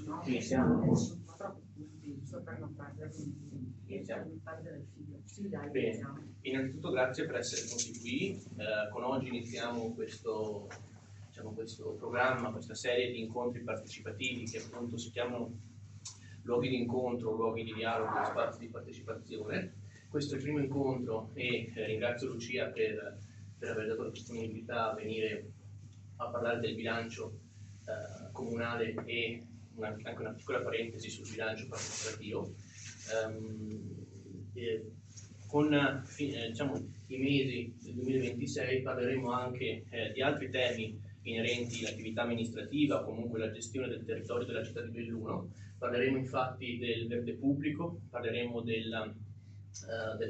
no? Iniziamo. Sono troppo punti, sto per non perdere il filo. Sì, dai, bene. iniziamo. Innanzitutto grazie per essere venuti qui. Con oggi iniziamo questo programma, questa serie di incontri partecipativi che appunto si chiamano luoghi di incontro, luoghi di dialogo, spazi di partecipazione. Questo è il primo incontro e ringrazio Lucia per aver dato la disponibilità a venire a parlare del bilancio comunale e anche una piccola parentesi sul bilancio partecipativo. Con i mesi del 2026 parleremo anche di altri temi inerenti all'attività amministrativa o comunque la gestione del territorio della città di Belluno. Parleremo infatti del verde pubblico, parleremo del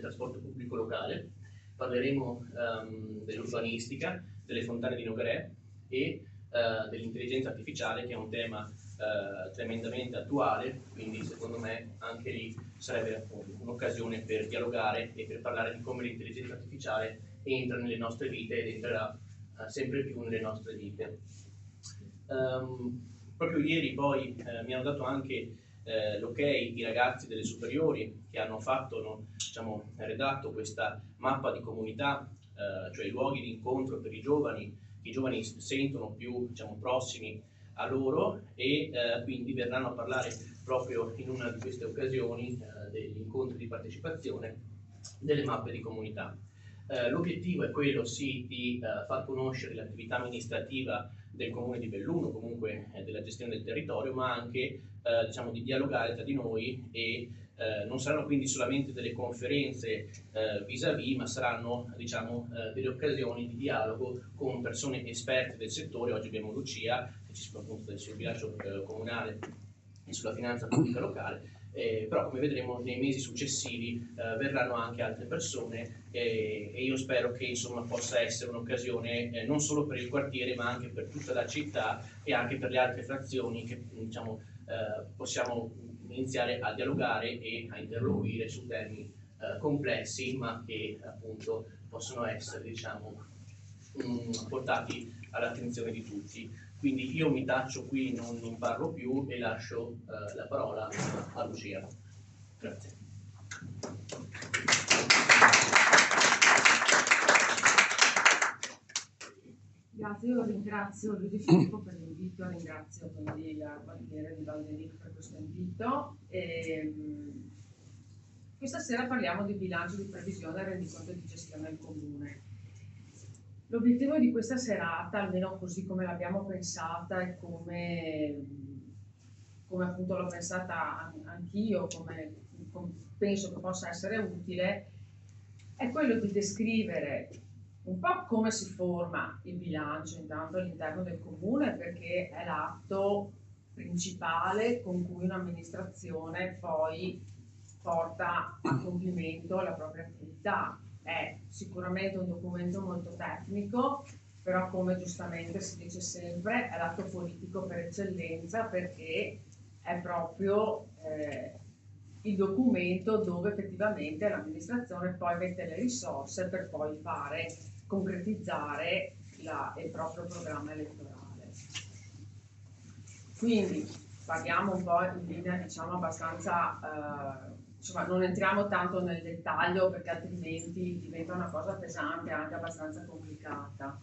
trasporto pubblico locale, parleremo dell'urbanistica, delle fontane di Nogaret e dell'intelligenza artificiale, che è un tema tremendamente attuale, quindi secondo me anche lì sarebbe un'occasione per dialogare e per parlare di come l'intelligenza artificiale entra nelle nostre vite ed entrerà sempre più nelle nostre vite. Proprio ieri poi mi hanno dato anche l'ok i ragazzi delle superiori che hanno redatto questa mappa di comunità, cioè i luoghi di incontro per i giovani, che i giovani si sentono più prossimi a loro e quindi verranno a parlare proprio in una di queste occasioni degli incontri di partecipazione delle mappe di comunità. L'obiettivo è quello sì di far conoscere l'attività amministrativa del comune di Belluno, comunque della gestione del territorio, ma anche di dialogare tra di noi e non saranno quindi solamente delle conferenze vis-à-vis, ma saranno delle occasioni di dialogo con persone esperte del settore. Oggi abbiamo Lucia che ci spiega appunto sul bilancio comunale e sulla finanza pubblica locale. Però come vedremo nei mesi successivi verranno anche altre persone e io spero che possa essere un'occasione non solo per il quartiere ma anche per tutta la città e anche per le altre frazioni che possiamo iniziare a dialogare e a interloquire su temi complessi ma che appunto possono essere portati all'attenzione di tutti. Quindi io mi taccio qui, non parlo più e lascio la parola a Lucia. Grazie. Grazie, io ringrazio Luigi Filippo per l'invito, ringrazio quindi la quartiere di Valdelic per questo invito. Questa sera parliamo di bilancio di previsione e rendiconto di gestione del comune. L'obiettivo di questa serata, almeno così come l'abbiamo pensata e come appunto l'ho pensata anch'io, come penso che possa essere utile, è quello di descrivere un po' come si forma il bilancio intanto all'interno del comune, perché è l'atto principale con cui un'amministrazione poi porta a compimento la propria attività. È sicuramente un documento molto tecnico, però come giustamente si dice sempre è l'atto politico per eccellenza, perché è proprio il documento dove effettivamente l'amministrazione poi mette le risorse per poi concretizzare il proprio programma elettorale. Quindi parliamo un po' in linea abbastanza non entriamo tanto nel dettaglio perché altrimenti diventa una cosa pesante e anche abbastanza complicata,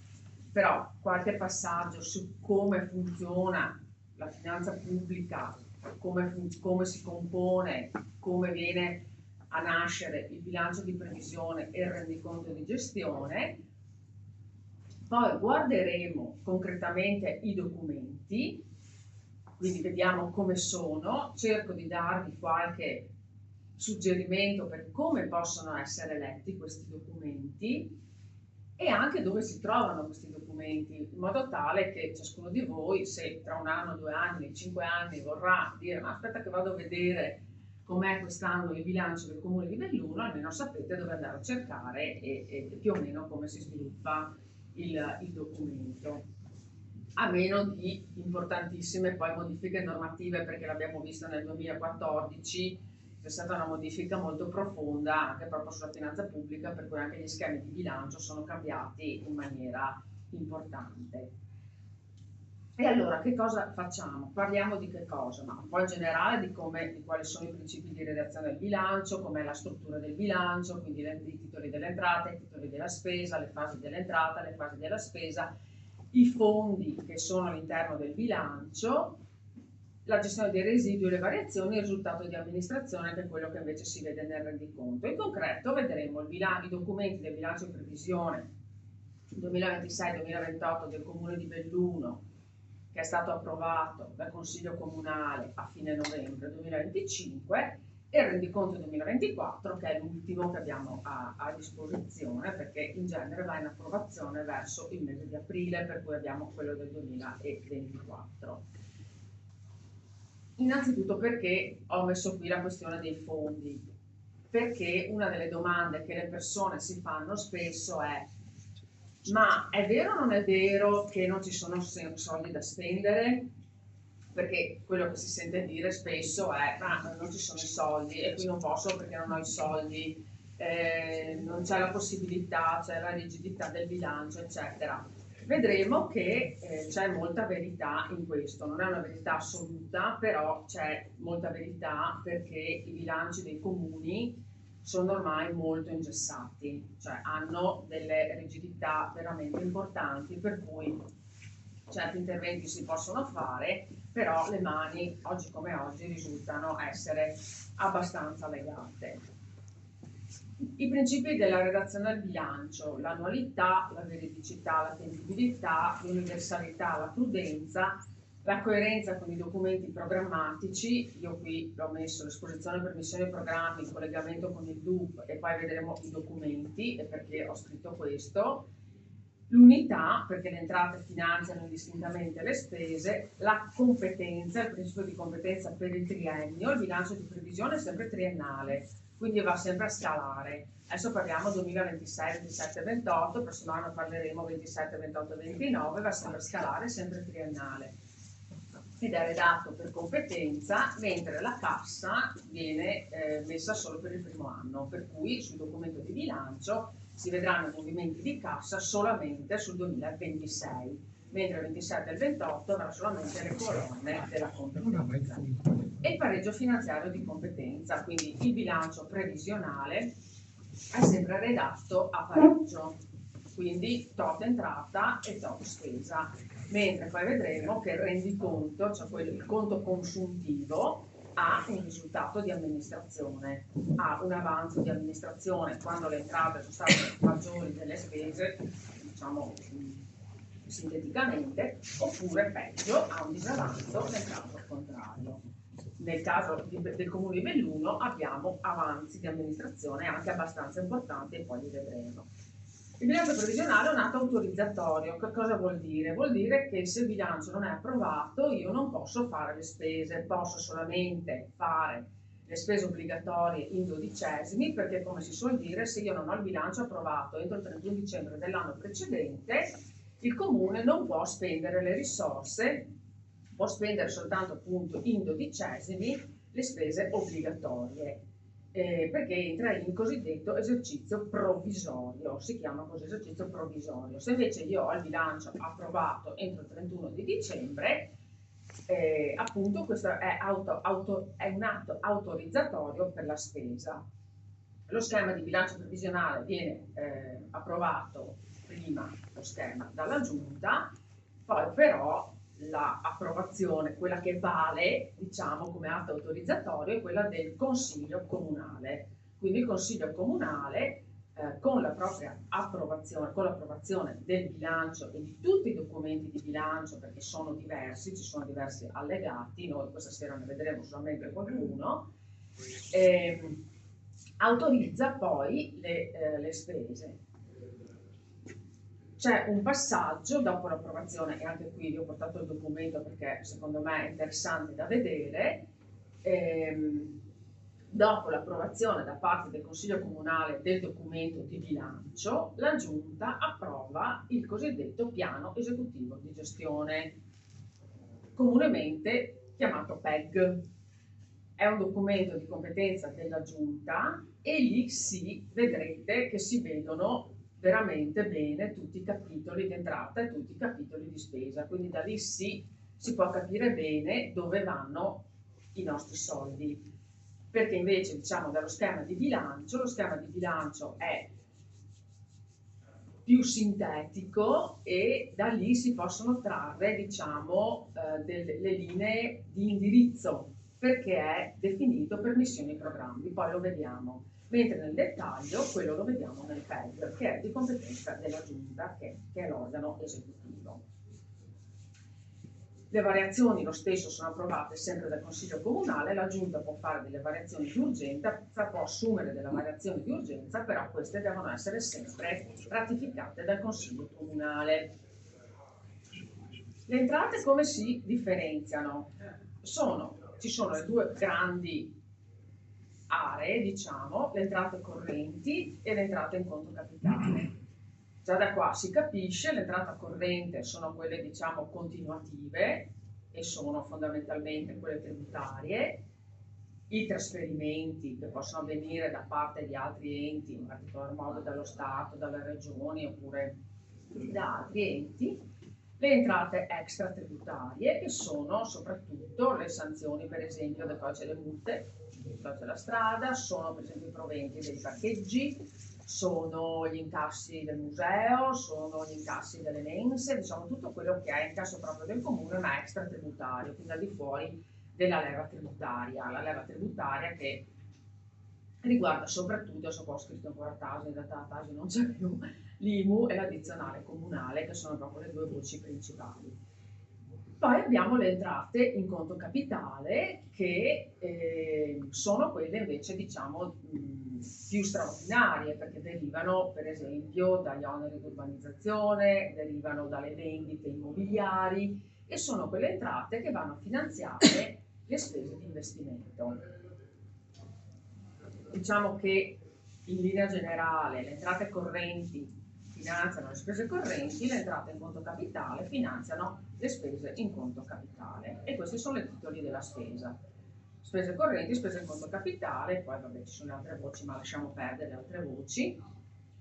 però qualche passaggio su come funziona la finanza pubblica, come si compone, come viene a nascere il bilancio di previsione e il rendiconto di gestione. Poi guarderemo concretamente i documenti, quindi vediamo come sono, cerco di darvi qualche suggerimento per come possono essere letti questi documenti e anche dove si trovano questi documenti, in modo tale che ciascuno di voi, se tra 1 anno, 2 anni, 5 anni vorrà dire ma aspetta che vado a vedere com'è quest'anno il bilancio del comune di Belluno, almeno sapete dove andare a cercare e più o meno come si sviluppa il documento, a meno di importantissime poi modifiche normative, perché l'abbiamo visto nel 2014, c'è stata una modifica molto profonda anche proprio sulla finanza pubblica, per cui anche gli schemi di bilancio sono cambiati in maniera importante. E allora che cosa facciamo? Parliamo di che cosa? Ma un po' in generale di quali sono i principi di redazione del bilancio, com'è la struttura del bilancio, quindi i titoli dell'entrata, i titoli della spesa, le fasi dell'entrata, le fasi della spesa, i fondi che sono all'interno del bilancio, la gestione dei residui, le variazioni, il risultato di amministrazione, che è quello che invece si vede nel rendiconto. In concreto vedremo i documenti del bilancio di previsione 2026-2028 del Comune di Belluno, che è stato approvato dal Consiglio Comunale a fine novembre 2025, e il rendiconto 2024, che è l'ultimo che abbiamo a disposizione, perché in genere va in approvazione verso il mese di aprile, per cui abbiamo quello del 2024. Innanzitutto perché ho messo qui la questione dei fondi, perché una delle domande che le persone si fanno spesso è: ma è vero o non è vero che non ci sono soldi da spendere? Perché quello che si sente dire spesso è: ma non ci sono i soldi e qui non posso perché non ho i soldi, non c'è la possibilità, c'è la rigidità del bilancio, eccetera. Vedremo che c'è molta verità in questo, non è una verità assoluta, però c'è molta verità, perché i bilanci dei comuni sono ormai molto ingessati, cioè hanno delle rigidità veramente importanti, per cui certi interventi si possono fare, però le mani oggi come oggi risultano essere abbastanza legate. I principi della redazione del bilancio: l'annualità, la veridicità, la tempibilità, l'universalità, la prudenza, la coerenza con i documenti programmatici. Io qui l'ho messo l'esposizione per missioni e programmi, il collegamento con il DUP, e poi vedremo i documenti e perché ho scritto questo. L'unità, perché le entrate finanziano indistintamente le spese. La competenza, il principio di competenza per il triennio. Il bilancio di previsione è sempre triennale, quindi va sempre a scalare. Adesso parliamo 2026, 27, 28, il prossimo anno parleremo 27, 28, 29, va sempre a scalare, sempre triennale. Ed è redatto per competenza, mentre la cassa viene messa solo per il primo anno, per cui sul documento di bilancio si vedranno i movimenti di cassa solamente sul 2026, mentre il 27 e il 28 avrà solamente le colonne della competenza. E il pareggio finanziario di competenza, quindi il bilancio previsionale è sempre redatto a pareggio, quindi tot entrata e tot spesa, mentre poi vedremo che il rendiconto, cioè il conto consuntivo, ha un risultato di amministrazione, ha un avanzo di amministrazione quando le entrate sono state maggiori delle spese, diciamo sinteticamente, oppure peggio, ha un disavanzo nel caso contrario. Nel caso del Comune di Belluno abbiamo avanzi di amministrazione anche abbastanza importanti, e poi li vedremo. Il bilancio previsionale è un atto autorizzatorio. Che cosa vuol dire? Vuol dire che se il bilancio non è approvato io non posso fare le spese, posso solamente fare le spese obbligatorie in dodicesimi, perché, come si suol dire, se io non ho il bilancio approvato entro il 31 dicembre dell'anno precedente, il Comune non può spendere le risorse, può spendere soltanto appunto in dodicesimi le spese obbligatorie. Perché entra in cosiddetto esercizio provvisorio, si chiama così, esercizio provvisorio. Se invece io ho il bilancio approvato entro il 31 di dicembre, appunto questo è un atto autorizzatorio per la spesa. Lo schema di bilancio previsionale viene approvato prima, lo schema, dalla Giunta, poi però l'approvazione, quella che vale, diciamo, come atto autorizzatorio, è quella del Consiglio Comunale. Quindi il Consiglio Comunale, con la propria approvazione, con l'approvazione del bilancio e di tutti i documenti di bilancio, perché sono diversi, ci sono diversi allegati, noi questa sera ne vedremo solamente qualcuno, autorizza poi le spese. C'è un passaggio dopo l'approvazione, e anche qui vi ho portato il documento perché secondo me è interessante da vedere. Dopo l'approvazione da parte del Consiglio Comunale del documento di bilancio, la Giunta approva il cosiddetto piano esecutivo di gestione, comunemente chiamato PEG. È un documento di competenza della Giunta e lì vedrete che si vedono veramente bene tutti i capitoli di entrata e tutti i capitoli di spesa, quindi da lì sì, si può capire bene dove vanno i nostri soldi, perché invece diciamo dallo schema di bilancio, lo schema di bilancio è più sintetico e da lì si possono trarre diciamo delle linee di indirizzo, perché è definito per missioni e programmi, poi lo vediamo, mentre nel dettaglio quello lo vediamo nel PEG, che è di competenza della Giunta, che è l'organo esecutivo. Le variazioni lo stesso sono approvate sempre dal Consiglio Comunale, la Giunta può fare delle variazioni di urgenza, può assumere delle variazioni di urgenza, però queste devono essere sempre ratificate dal Consiglio Comunale. Le entrate come si differenziano? Ci sono le due grandi aree, diciamo, le entrate correnti e le entrate in conto capitale. Già da qua si capisce, l'entrata corrente sono quelle diciamo continuative e sono fondamentalmente quelle tributarie, i trasferimenti che possono avvenire da parte di altri enti, in particolar modo dallo Stato, dalle regioni oppure da altri enti, le entrate extratributarie che sono soprattutto le sanzioni per esempio del codice delle multe, del codice della strada, sono per esempio i proventi dei parcheggi, sono gli incassi del museo, sono gli incassi delle mense, diciamo tutto quello che è incasso proprio del comune ma extratributario, quindi al di fuori della leva tributaria, la leva tributaria che riguarda soprattutto, so qua ho scritto ancora Tasi, in realtà la Tasi non c'è più, l'IMU e l'addizionale comunale che sono proprio le due voci principali. Poi abbiamo le entrate in conto capitale che sono quelle invece diciamo più straordinarie perché derivano per esempio dagli oneri di urbanizzazione, derivano dalle vendite immobiliari e sono quelle entrate che vanno a finanziare le spese di investimento. Diciamo che in linea generale le entrate correnti finanziano le spese correnti, le entrate in conto capitale finanziano le spese in conto capitale e questi sono i titoli della spesa. Spese correnti, spese in conto capitale, poi vabbè ci sono le altre voci ma lasciamo perdere le altre voci.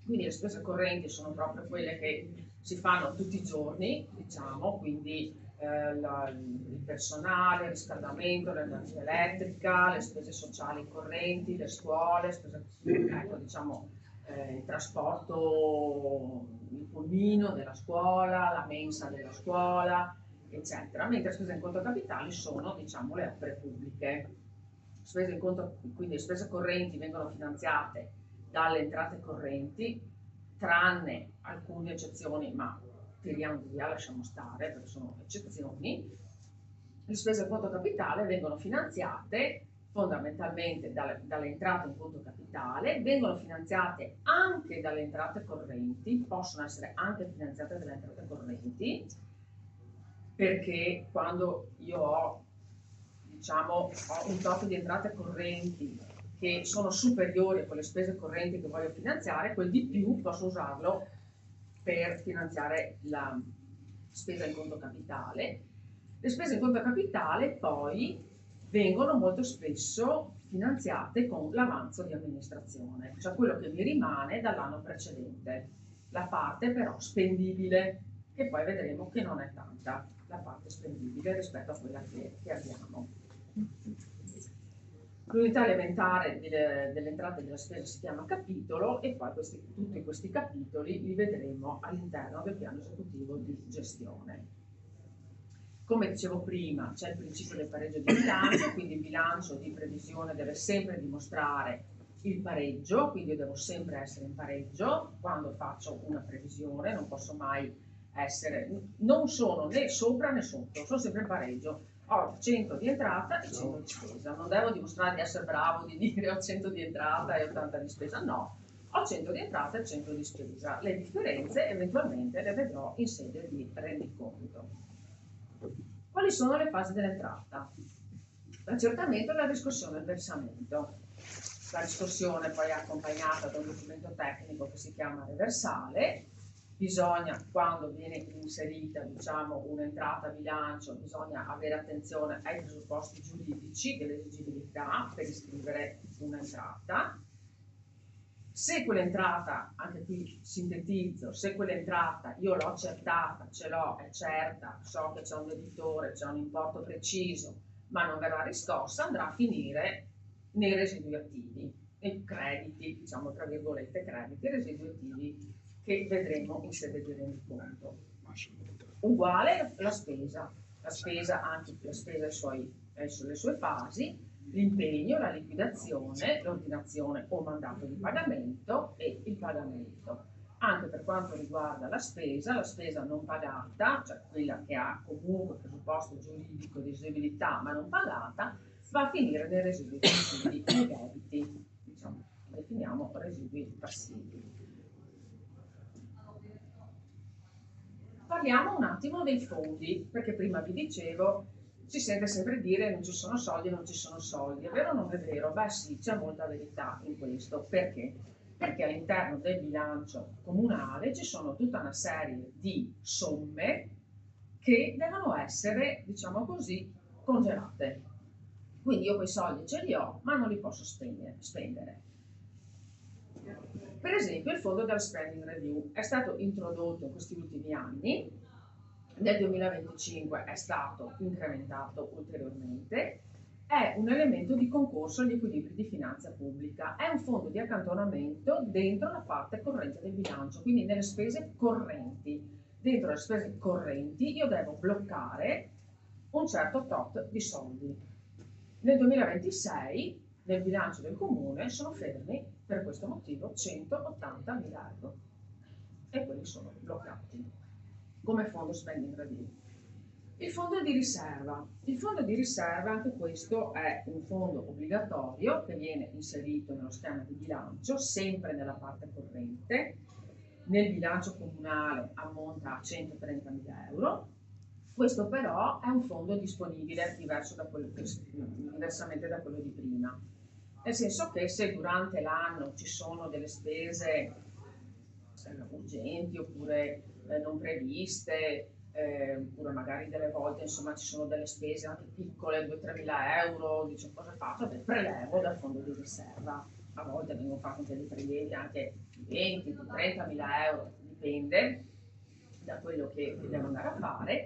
Quindi le spese correnti sono proprio quelle che si fanno tutti i giorni, diciamo, quindi il personale, il riscaldamento, l'energia elettrica, le spese sociali correnti, le scuole, ecco, diciamo, il trasporto, il pulmino della scuola, la mensa della scuola, eccetera, mentre spese in conto capitali sono, diciamo, le opere pubbliche. Spese in conto, quindi le spese correnti vengono finanziate dalle entrate correnti, tranne alcune eccezioni, ma tiriamo via, lasciamo stare perché sono eccezioni. Le spese in conto capitale vengono finanziate fondamentalmente dalle entrate in conto capitale, vengono finanziate anche dalle entrate correnti, possono essere anche finanziate dalle entrate correnti, perché quando io ho, diciamo, ho un tot di entrate correnti che sono superiori a quelle spese correnti che voglio finanziare, quel di più posso usarlo per finanziare la spesa in conto capitale. Le spese in conto capitale poi vengono molto spesso finanziate con l'avanzo di amministrazione, cioè quello che mi rimane dall'anno precedente, la parte però spendibile, che poi vedremo che non è tanta, la parte spendibile rispetto a quella che abbiamo. L'unità elementare delle entrate e della spesa si chiama capitolo e poi tutti questi capitoli li vedremo all'interno del piano esecutivo di gestione. Come dicevo prima, c'è il principio del pareggio di bilancio, quindi il bilancio di previsione deve sempre dimostrare il pareggio, quindi io devo sempre essere in pareggio quando faccio una previsione, non posso mai essere, non sono né sopra né sotto, sono sempre in pareggio. Ho 100 di entrata e 100 di spesa, non devo dimostrare di essere bravo, di dire ho 100 di entrata e 80 di spesa, no, ho 100 di entrata e 100 di spesa, le differenze eventualmente le vedrò in sede di rendiconto. Quali sono le fasi dell'entrata? L'accertamento e la riscossione del versamento. La riscossione poi è accompagnata da un documento tecnico che si chiama reversale. Bisogna, quando viene inserita diciamo, un'entrata a bilancio, bisogna avere attenzione ai presupposti giuridici dell'esigibilità per iscrivere un'entrata. Se quell'entrata, anche qui sintetizzo, se quell'entrata io l'ho accertata, ce l'ho, è certa, so che c'è un debitore, c'è un importo preciso, ma non verrà riscossa, andrà a finire nei residui attivi, nei crediti, diciamo tra virgolette crediti, residui attivi che vedremo in sede di rendiconto. Uguale la spesa anche la spesa le sue fasi, l'impegno, la liquidazione, l'ordinazione o mandato di pagamento e il pagamento. Anche per quanto riguarda la spesa non pagata, cioè quella che ha comunque presupposto giuridico di esigibilità ma non pagata, va a finire nei residui passivi, nei debiti, diciamo, definiamo residui passivi. Parliamo un attimo dei fondi, perché prima vi dicevo, si sente sempre dire non ci sono soldi, non ci sono soldi. È vero o non è vero? Beh sì, c'è molta verità in questo. Perché? Perché all'interno del bilancio comunale ci sono tutta una serie di somme che devono essere, diciamo così, congelate. Quindi io quei soldi ce li ho, ma non li posso spendere. Per esempio il fondo della spending review è stato introdotto in questi ultimi anni, nel 2025 è stato incrementato ulteriormente, è un elemento di concorso agli equilibri di finanza pubblica, è un fondo di accantonamento dentro la parte corrente del bilancio, quindi nelle spese correnti. Dentro le spese correnti io devo bloccare un certo tot di soldi. Nel 2026 nel bilancio del comune sono fermi per questo motivo 180.000 euro e quelli sono bloccati come fondo spending review. Il fondo di riserva, anche questo è un fondo obbligatorio che viene inserito nello schema di bilancio, sempre nella parte corrente. Nel bilancio comunale ammonta a 130.000 euro. Questo però è un fondo disponibile diversamente da quello di prima, nel senso che se durante l'anno ci sono delle spese urgenti oppure non previste, oppure magari delle volte insomma ci sono delle spese anche piccole, 2-3 mila euro, dice cosa faccio? Beh, prelevo dal fondo di riserva. A volte vengono fatti dei prelievi anche di 20-30 mila euro, dipende da quello che devo andare a fare.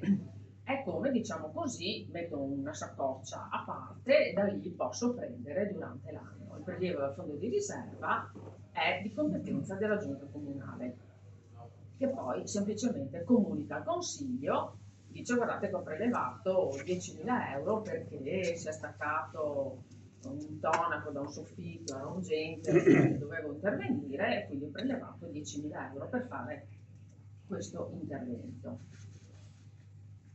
È come, diciamo così, metto una saccoccia a parte e da lì posso prendere durante l'anno. Il prelievo dal fondo di riserva è di competenza della giunta comunale, che poi semplicemente comunica al consiglio, dice guardate che ho prelevato 10.000 euro perché si è staccato un tonaco da un soffitto, era urgente, dovevo intervenire e quindi ho prelevato 10.000 euro per fare questo intervento.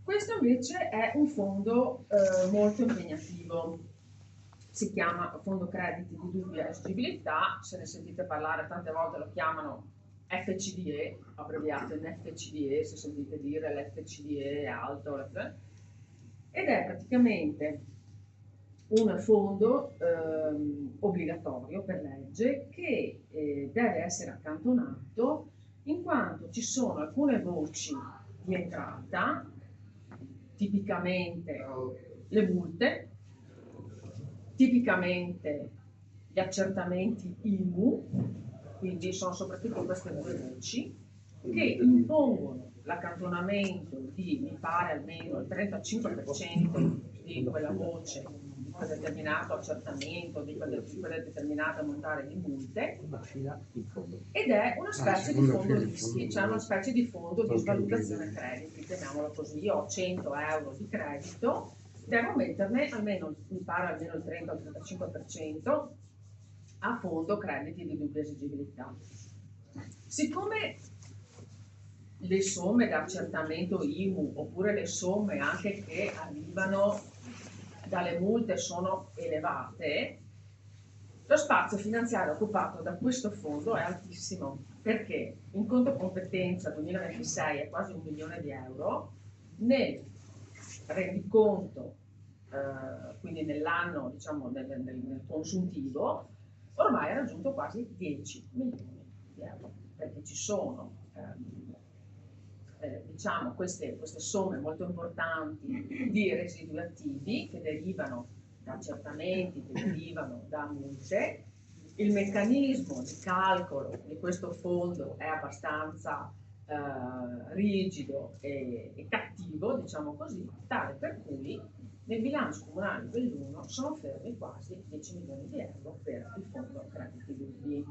Questo invece è un fondo molto impegnativo, si chiama Fondo Crediti di Dubbia Esigibilità, se ne sentite parlare tante volte lo chiamano FCDE, abbreviato in FCDE, se sentite dire l'FCDE è alto, ed è praticamente un fondo obbligatorio per legge che deve essere accantonato in quanto ci sono alcune voci di entrata, tipicamente le multe, tipicamente gli accertamenti IMU, quindi sono soprattutto queste due voci che impongono l'accantonamento di, mi pare, almeno il 35% di quella voce, di quel determinato accertamento, di quella determinata montare di multe, ed è una specie di fondo rischi, cioè una specie di fondo di svalutazione crediti, chiamiamolo così. Io ho 100 euro di credito, devo metterne almeno, mi pare, almeno il 30-35% a fondo crediti di dubbia esigibilità. Siccome le somme da accertamento IMU oppure le somme anche che arrivano dalle multe sono elevate, lo spazio finanziario occupato da questo fondo è altissimo, perché in conto competenza 2026 è quasi 1 milione di euro, nel rendiconto, quindi nell'anno, diciamo nel consuntivo, ormai ha raggiunto quasi 10 milioni di euro, perché ci sono diciamo queste somme molto importanti di residui attivi che derivano da accertamenti, che derivano da multe, Il meccanismo di calcolo di questo fondo è abbastanza rigido e cattivo, diciamo così, tale per cui nel bilancio comunale di Belluno sono fermi quasi 10 milioni di euro per il fondo crediti dubbi.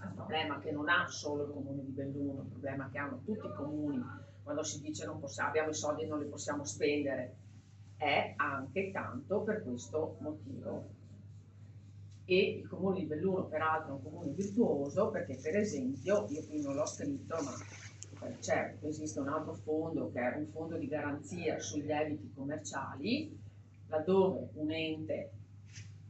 È un problema che non ha solo il comune di Belluno, è un problema che hanno tutti i comuni quando si dice non possiamo, abbiamo i soldi e non li possiamo spendere, è anche tanto per questo motivo. E il comune di Belluno peraltro è un comune virtuoso perché per esempio, io qui non l'ho scritto ma certo esiste un altro fondo che è un fondo di garanzia sui debiti commerciali, laddove un ente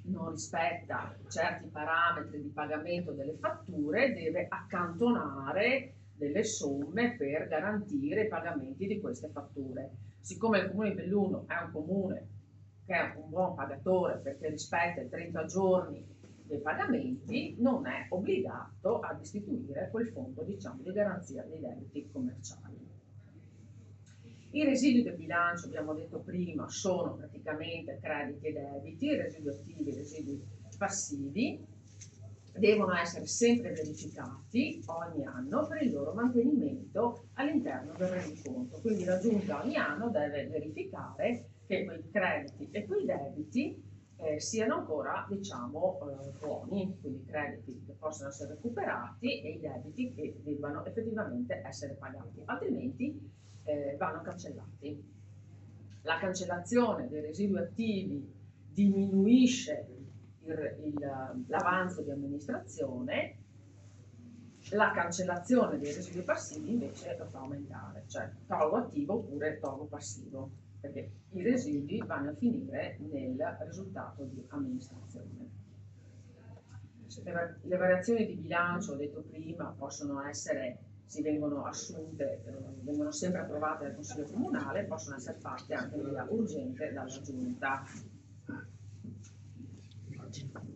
non rispetta certi parametri di pagamento delle fatture deve accantonare delle somme per garantire i pagamenti di queste fatture. Siccome il comune di Belluno è un comune che è un buon pagatore perché rispetta i 30 giorni dei pagamenti, non è obbligato ad istituire quel fondo, diciamo, di garanzia dei debiti commerciali. I residui del bilancio, abbiamo detto prima, sono praticamente crediti e debiti, residui attivi e residui passivi, devono essere sempre verificati ogni anno per il loro mantenimento all'interno del rendiconto. Quindi la Giunta ogni anno deve verificare che quei crediti e quei debiti siano ancora, diciamo, buoni, quindi crediti che possono essere recuperati e i debiti che debbano effettivamente essere pagati, altrimenti vanno cancellati. La cancellazione dei residui attivi diminuisce l'avanzo di amministrazione, la cancellazione dei residui passivi invece lo fa aumentare, cioè tolgo attivo oppure tolgo passivo, perché i residui vanno a finire nel risultato di amministrazione. Le variazioni di bilancio, ho detto prima, possono essere, si vengono assunte, vengono sempre approvate dal Consiglio Comunale, possono essere fatte anche in via urgente dalla Giunta.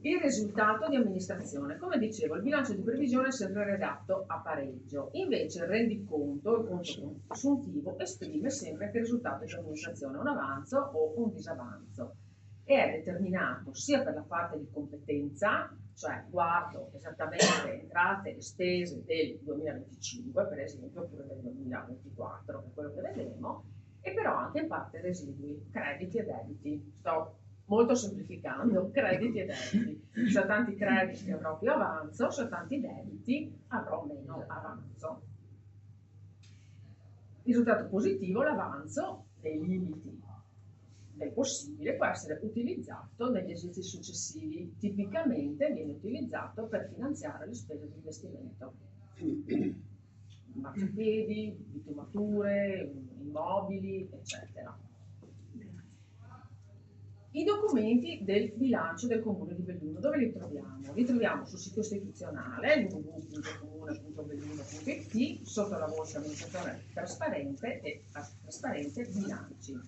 Il risultato di amministrazione, come dicevo, il bilancio di previsione è sempre redatto a pareggio, invece il rendiconto, il conto consuntivo, esprime sempre che il risultato di amministrazione è un avanzo o un disavanzo e è determinato sia per la parte di competenza, cioè guardo esattamente entrate e spese del 2025, per esempio, oppure del 2024, che è quello che vedremo, e però anche in parte residui, crediti e debiti. Sto molto semplificando, crediti e debiti. Se ho tanti crediti avrò più avanzo, se ho tanti debiti avrò meno avanzo. Risultato positivo, l'avanzo nei limiti del possibile può essere utilizzato negli esercizi successivi. Tipicamente viene utilizzato per finanziare le spese di investimento. Marciapiedi, bitumature, immobili, eccetera. I documenti del bilancio del Comune di Belluno, dove li troviamo? Li troviamo sul sito istituzionale www.comune.belluno.it sotto la voce amministrazione trasparente e trasparente bilanci.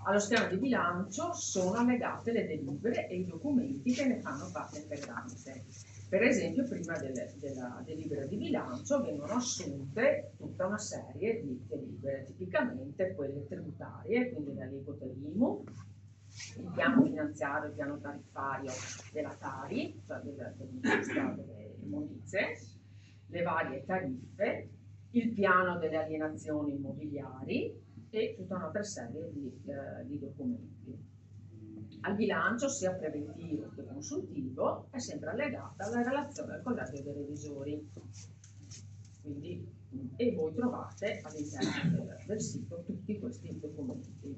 Allo schema di bilancio sono allegate le delibere e i documenti che ne fanno parte integrante. Per esempio, prima della delibera di bilancio vengono assunte tutta una serie di delibere, tipicamente quelle tributarie, quindi le aliquote IMU, il piano finanziario, il piano tariffario della Tari, cioè dell'industria delle immondizie, le varie tariffe, il piano delle alienazioni immobiliari e tutta un'altra serie di documenti. Al bilancio, sia preventivo che consultivo, è sempre allegata la relazione al collegio dei revisori. Quindi, e voi trovate all'interno del sito tutti questi documenti.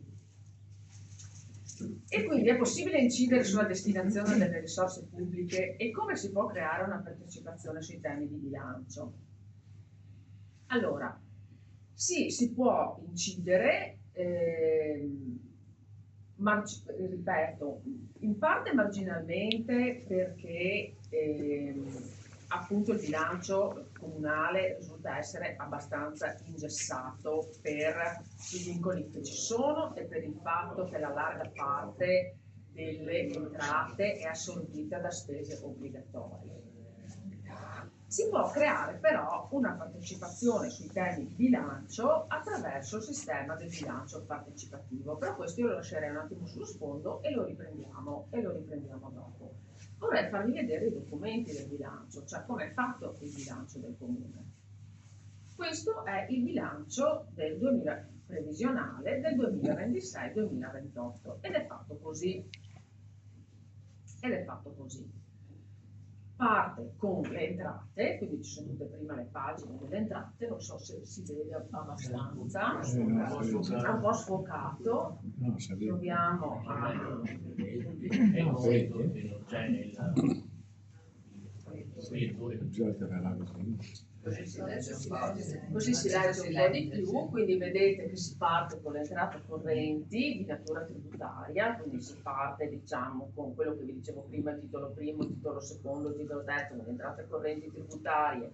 E quindi è possibile incidere sulla destinazione delle risorse pubbliche e come si può creare una partecipazione sui temi di bilancio? Allora, sì, si può incidere, ripeto, in parte marginalmente perché appunto il bilancio comunale risulta essere abbastanza ingessato per i vincoli che ci sono e per il fatto che la larga parte delle entrate è assorbita da spese obbligatorie. Si può creare però una partecipazione sui temi di bilancio attraverso il sistema del bilancio partecipativo, però questo io lo lascerei un attimo sullo sfondo e lo riprendiamo dopo. vorrei farvi vedere i documenti del bilancio, cioè come è fatto il bilancio del comune. Questo è il bilancio del 2000, previsionale del 2026-2028 ed è fatto così. Parte con le entrate, quindi ci sono tutte prima le pagine delle entrate, non so se si vede abbastanza, è un po' sfocato, proviamo a... Così si legge un po' di più, quindi vedete che si parte con le entrate correnti di natura tributaria, quindi si parte diciamo con quello che vi dicevo prima, il titolo primo, il titolo secondo, il titolo terzo, le entrate correnti tributarie,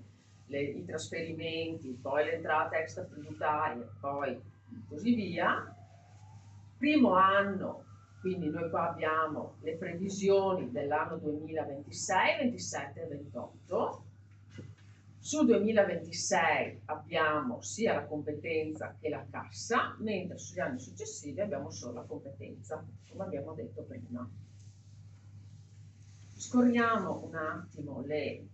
i trasferimenti, poi le entrate extra tributarie, poi così via. Primo anno, quindi noi qua abbiamo le previsioni dell'anno 2026, 27 e 28. Sul 2026 abbiamo sia la competenza che la cassa, mentre sugli anni successivi abbiamo solo la competenza, come abbiamo detto prima. Scorriamo un attimo le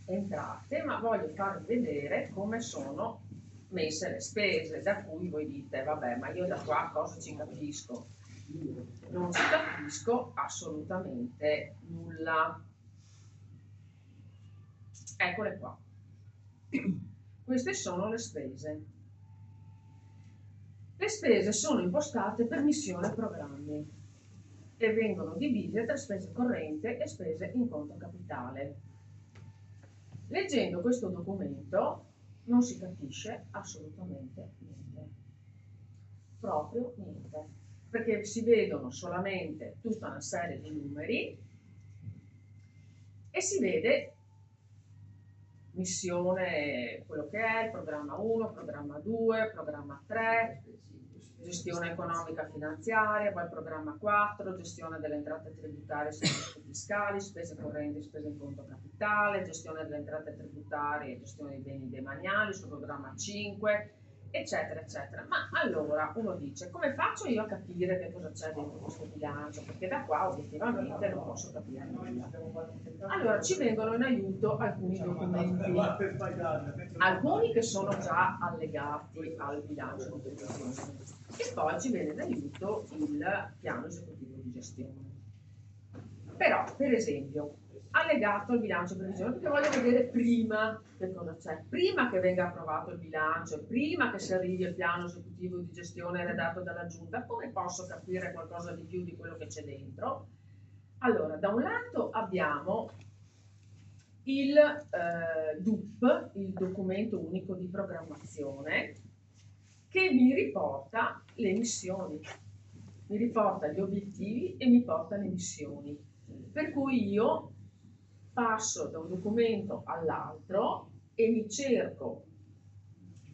entrate, ma voglio farvi vedere come sono messe le spese, da cui voi dite, vabbè, ma io da qua cosa ci capisco? Non ci capisco assolutamente nulla. Eccole qua. Queste sono le spese. Le spese sono impostate per missione e programmi e vengono divise tra spese correnti e spese in conto capitale. Leggendo questo documento non si capisce assolutamente niente. Proprio niente. Perché si vedono solamente tutta una serie di numeri e si vede missione, quello che è, il programma 1, programma 2, programma 3, gestione economica finanziaria, poi il programma 4, gestione delle entrate tributarie e servizi fiscali, spese correnti, spese in conto capitale, gestione delle entrate tributarie e gestione dei beni demaniali, sul programma 5, eccetera, eccetera. Ma allora uno dice, come faccio io a capire che cosa c'è dentro questo bilancio? Perché da qua obiettivamente non posso capire nulla. Allora ci vengono in aiuto alcuni documenti, alcuni che sono già allegati al bilancio di previsione e poi ci viene in aiuto il piano esecutivo di gestione. Però, per esempio, allegato al bilancio di previsione, perché voglio vedere prima che cosa c'è, prima che venga approvato il bilancio, prima che si arrivi al piano esecutivo di gestione redatto dalla giunta, come posso capire qualcosa di più di quello che c'è dentro? Allora, da un lato abbiamo il DUP, il documento unico di programmazione, che mi riporta le missioni, mi riporta gli obiettivi e mi porta le missioni. Per cui io passo da un documento all'altro e mi cerco,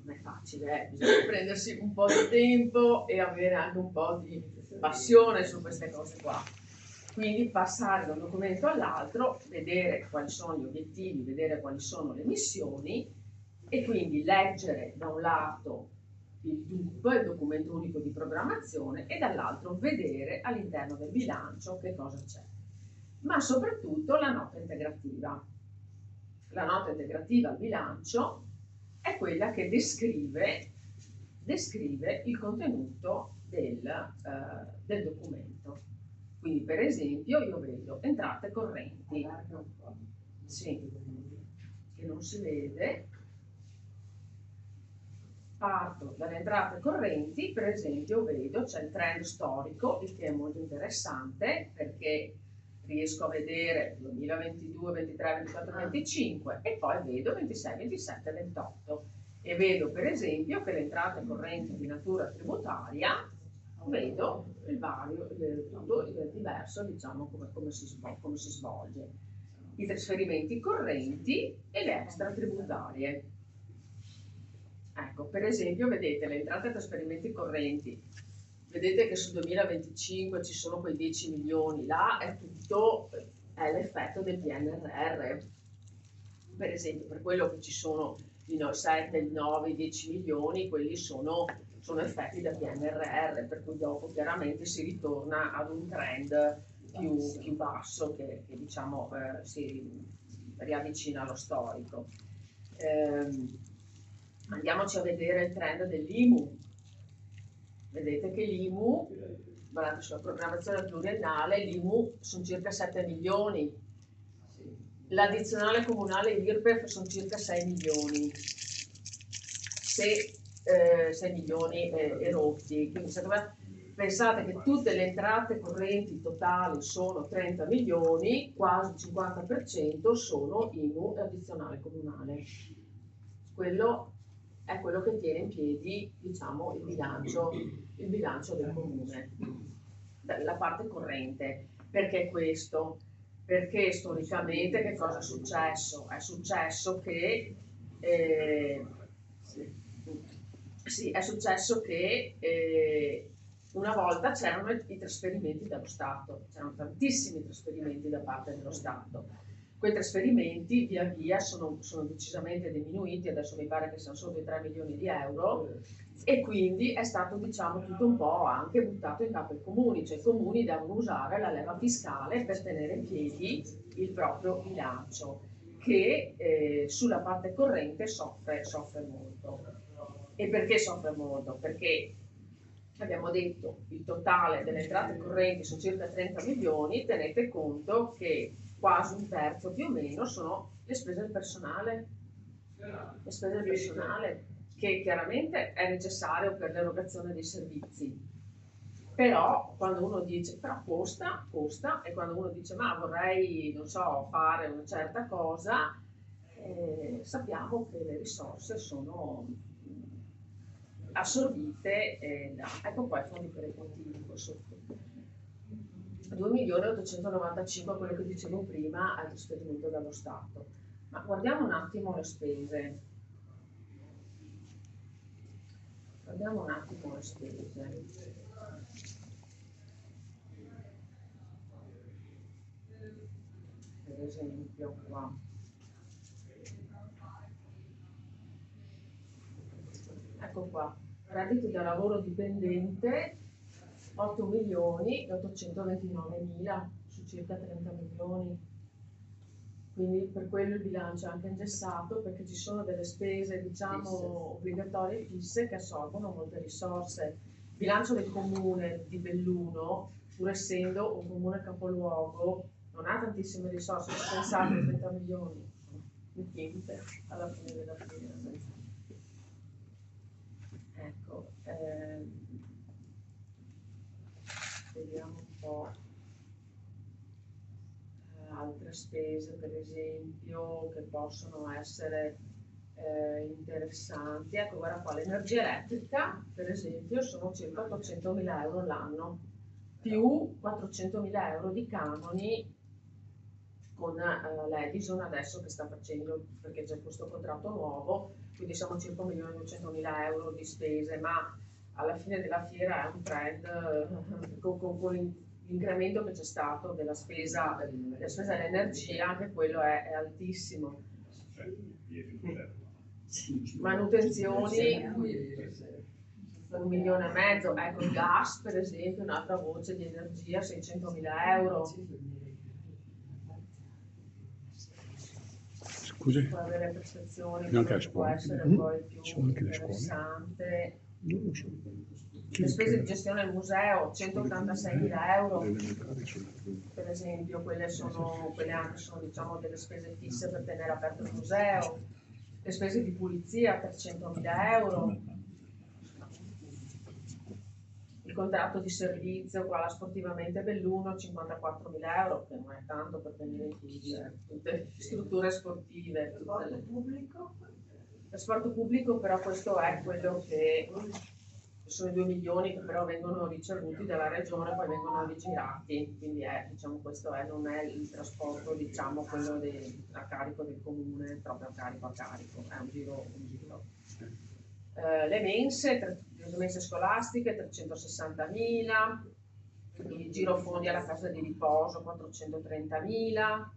non è facile, bisogna prendersi un po' di tempo e avere anche un po' di passione su queste cose qua. Quindi passare da un documento all'altro, vedere quali sono gli obiettivi, vedere quali sono le missioni e quindi leggere da un lato il DUP, il documento unico di programmazione, e dall'altro vedere all'interno del bilancio che cosa c'è. Ma soprattutto la nota integrativa. La nota integrativa al bilancio è quella che descrive il contenuto del documento. Quindi per esempio io vedo entrate correnti, sì, che non si vede, parto dalle entrate correnti, per esempio vedo c'è il trend storico, il che è molto interessante perché riesco a vedere 2022, 23, 24, 25 e poi vedo 26, 27, 28 e vedo per esempio che le entrate correnti di natura tributaria vedo il vario, il diverso, diciamo, come si svolge. I trasferimenti correnti e le extra tributarie. Ecco, per esempio, vedete le entrate e trasferimenti correnti. Vedete che sul 2025 ci sono quei 10 milioni, là è tutto, è l'effetto del PNRR. Per esempio, per quello che ci sono i 7, i 9, i 10 milioni, quelli sono effetti del PNRR, per cui dopo chiaramente si ritorna ad un trend più basso che diciamo si riavvicina allo storico. Andiamoci a vedere il trend dell'IMU. Vedete che l'IMU, guardate sulla programmazione pluriennale, l'IMU sono circa 7 milioni, l'addizionale comunale IRPEF sono circa 6 milioni, 6 milioni e rotti. Quindi pensate che tutte le entrate correnti totali sono 30 milioni, quasi il 50% sono IMU e addizionale comunale. Quello è quello che tiene in piedi, diciamo, il bilancio del comune, la parte corrente. Perché questo? Perché storicamente che cosa è successo? È successo che una volta c'erano i trasferimenti dallo Stato, c'erano tantissimi trasferimenti da parte dello Stato. Quei trasferimenti via via sono decisamente diminuiti, adesso mi pare che siano solo di 3 milioni di euro, e quindi è stato, diciamo, tutto un po' anche buttato in capo ai comuni, cioè i comuni devono usare la leva fiscale per tenere in piedi il proprio bilancio, che sulla parte corrente soffre molto. E perché soffre molto? Perché abbiamo detto il totale delle entrate correnti sono circa 30 milioni, tenete conto che quasi un terzo più o meno sono le spese del personale. Le spese del personale, che chiaramente è necessario per l'erogazione dei servizi. Però quando uno dice, però costa, e quando uno dice, ma vorrei, non so, fare una certa cosa, sappiamo che le risorse sono assorbite ecco qua i fondi perequativi qua sotto. 2.895.000, quello che dicevo prima, al trasferimento dallo Stato. Ma guardiamo un attimo le spese. Guardiamo un attimo le spese. Per esempio qua. Ecco qua, reddito da lavoro dipendente 8.829.000 su circa 30 milioni. Quindi per quello il bilancio è anche ingessato, perché ci sono delle spese, diciamo, obbligatorie fisse che assorbono molte risorse. Il bilancio del comune di Belluno, pur essendo un comune capoluogo, non ha tantissime risorse, pensate 30 milioni, niente alla fine della fiera. Ecco, vediamo un po' altre spese, per esempio, che possono essere interessanti. Ecco, guarda qua, l'energia elettrica, per esempio, sono circa 800.000 euro l'anno, più 400.000 euro di canoni con l'Edison adesso che sta facendo, perché c'è questo contratto nuovo, quindi siamo circa 1.200.000 euro di spese, ma alla fine della fiera è un trend con l'incremento che c'è stato della spesa dell'energia, anche quello è altissimo. Manutenzioni 1,5 milioni, ecco il gas per esempio, un'altra voce di energia 600.000 euro. Scusi? Può avere prestazioni, anche può essere poi più interessante. Le spese di gestione del museo 186.000 euro, per esempio, quelle anche sono diciamo delle spese fisse per tenere aperto il museo. Le spese di pulizia 300.000 euro. Il contratto di servizio qua alla Sportivamente Belluno 54.000 euro, che non è tanto per tenere in piedi tutte le strutture sportive. Trasporto pubblico, però questo è quello che sono i 2 milioni che però vengono ricevuti dalla regione e poi vengono rigirati, quindi diciamo, non è il trasporto, diciamo, quello a carico del comune, proprio a carico, è un giro. Le mense scolastiche 360.000, il giro fondi alla casa di riposo 430.000,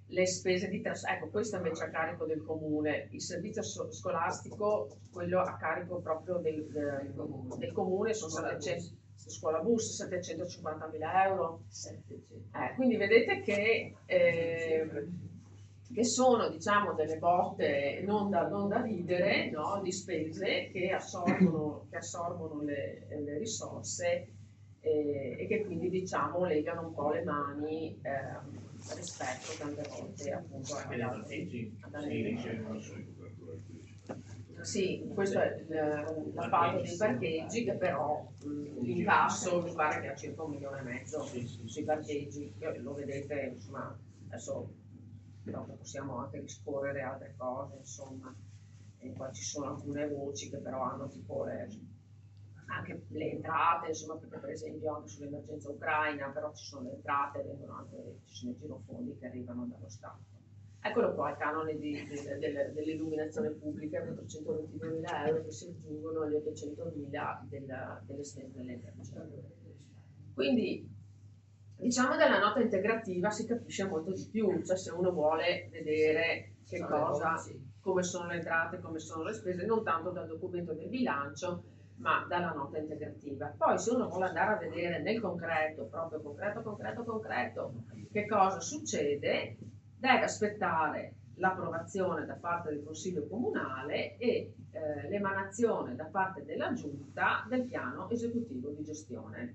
le spese di ecco, questo invece a carico del comune, il servizio scolastico, quello a carico proprio del comune sono scuola bus 750.000 euro. Quindi vedete che sono, diciamo, delle botte non da ridere, no? Di spese che assorbono le risorse e che quindi, diciamo, legano un po' le mani rispetto tante volte appunto sì, questa è la parte dei parcheggi, che però l'incasso mi pare che ha circa 1,5 milioni sui parcheggi. Lo vedete, insomma, adesso dopo possiamo anche disporre altre cose, insomma, e qua ci sono alcune voci che però hanno tipo anche le entrate, insomma, perché per esempio anche sull'emergenza ucraina, però ci sono le entrate, ci sono i girofondi che arrivano dallo Stato. Eccolo qua, il canone dell'illuminazione pubblica, 422.000 euro che si aggiungono agli 800.000 delle spese dell'energia. Quindi, diciamo, dalla nota integrativa si capisce molto di più, cioè se uno vuole vedere che cosa, come sono le entrate, come sono le spese, non tanto dal documento del bilancio, ma dalla nota integrativa. Poi se uno vuole andare a vedere nel concreto, proprio concreto, che cosa succede, deve aspettare l'approvazione da parte del Consiglio Comunale e l'emanazione da parte della Giunta del piano esecutivo di gestione,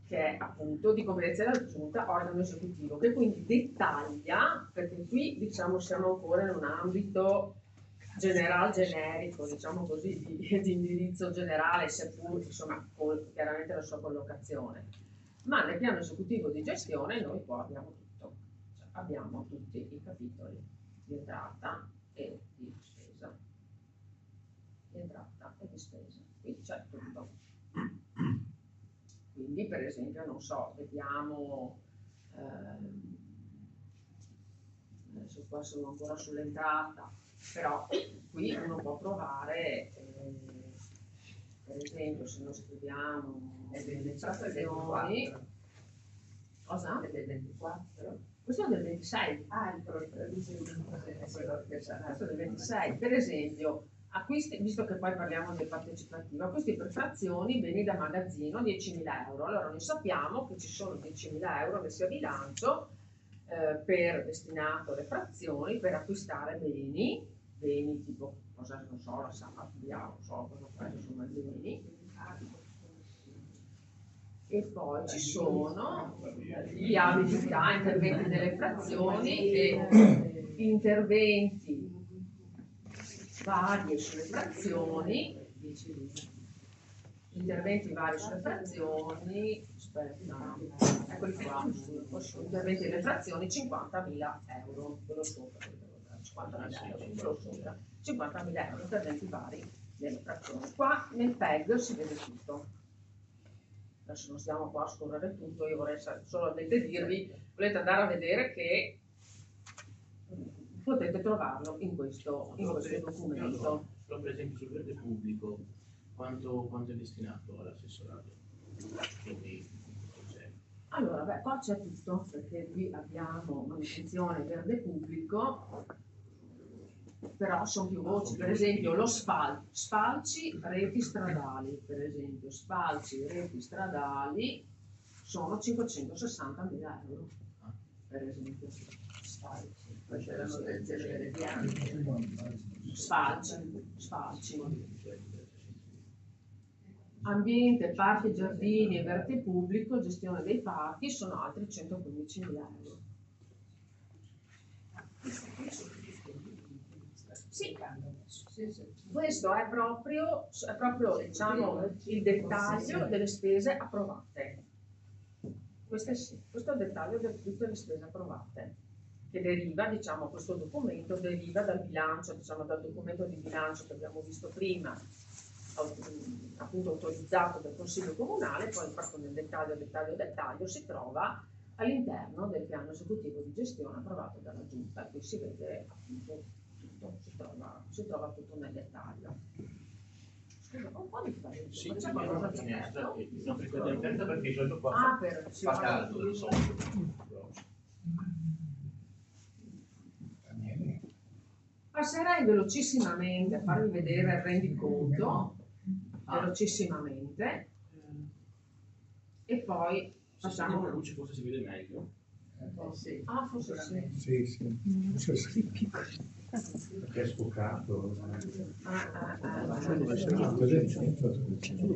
che è appunto di competenza della Giunta, organo esecutivo, che quindi dettaglia, perché qui diciamo siamo ancora in un ambito generico, diciamo così, di indirizzo generale, seppur insomma con chiaramente la sua collocazione. Ma nel piano esecutivo di gestione noi qua abbiamo tutto, cioè abbiamo tutti i capitoli di entrata e di spesa. Di entrata e di spesa, quindi c'è tutto. Quindi per esempio, non so, vediamo, adesso qua sono ancora sull'entrata, però qui uno può provare, per esempio se noi scriviamo le prestazioni, cosa? È del 24? Questo è del 26. Questo è del 26. Per esempio, acquisti, visto che poi parliamo del partecipativo, acquisti per frazioni, beni da magazzino, 10.000 euro. Allora noi sappiamo che ci sono 10.000 euro messi a bilancio per destinato alle frazioni, per acquistare beni tipo, cosa non so, la sappatia, non so cosa fare, insomma, i beni. E poi ci sono viabilità, interventi nelle frazioni e interventi vari sulle frazioni, aspetta, eccoli qua, interventi nelle frazioni 50.000 euro, quello sopra, 50.000 euro, quello sopra, 50.000 euro, interventi vari nelle frazioni. Qua nel PEG si vede tutto. Adesso non stiamo qua a scorrere tutto, io vorrei solamente dirvi, volete andare a vedere che potete trovarlo in questo documento. Per esempio sul verde pubblico, quanto è destinato all'assessorato? Quindi, allora, beh, qua c'è tutto, perché qui abbiamo manutenzione verde pubblico, però sono più voci, per esempio lo sfalci reti stradali, per esempio sfalci reti stradali sono 560.000 euro, per esempio sfalci, ambiente, parchi, giardini e verde pubblico, gestione dei parchi sono altri 115.000 euro. Sì, questo è proprio diciamo, il dettaglio delle spese approvate. Questo è il dettaglio di tutte le spese approvate, che deriva, diciamo, questo documento deriva dal bilancio, diciamo, dal documento di bilancio che abbiamo visto prima, appunto autorizzato dal Consiglio Comunale, poi proprio nel dettaglio si trova all'interno del piano esecutivo di gestione approvato dalla Giunta. Qui si vede appunto si trova tutto nel dettaglio. Scusa, un po' di fare. Sì, c'è qualcosa di aperto? No, perché il qua fa caldo del solito. Passerei velocissimamente a farvi vedere il rendiconto velocissimamente e poi Se facciamo la luce forse si vede meglio. sì. Forse sì. Sì, sì. Forse sì. Perché è sfocato. Dove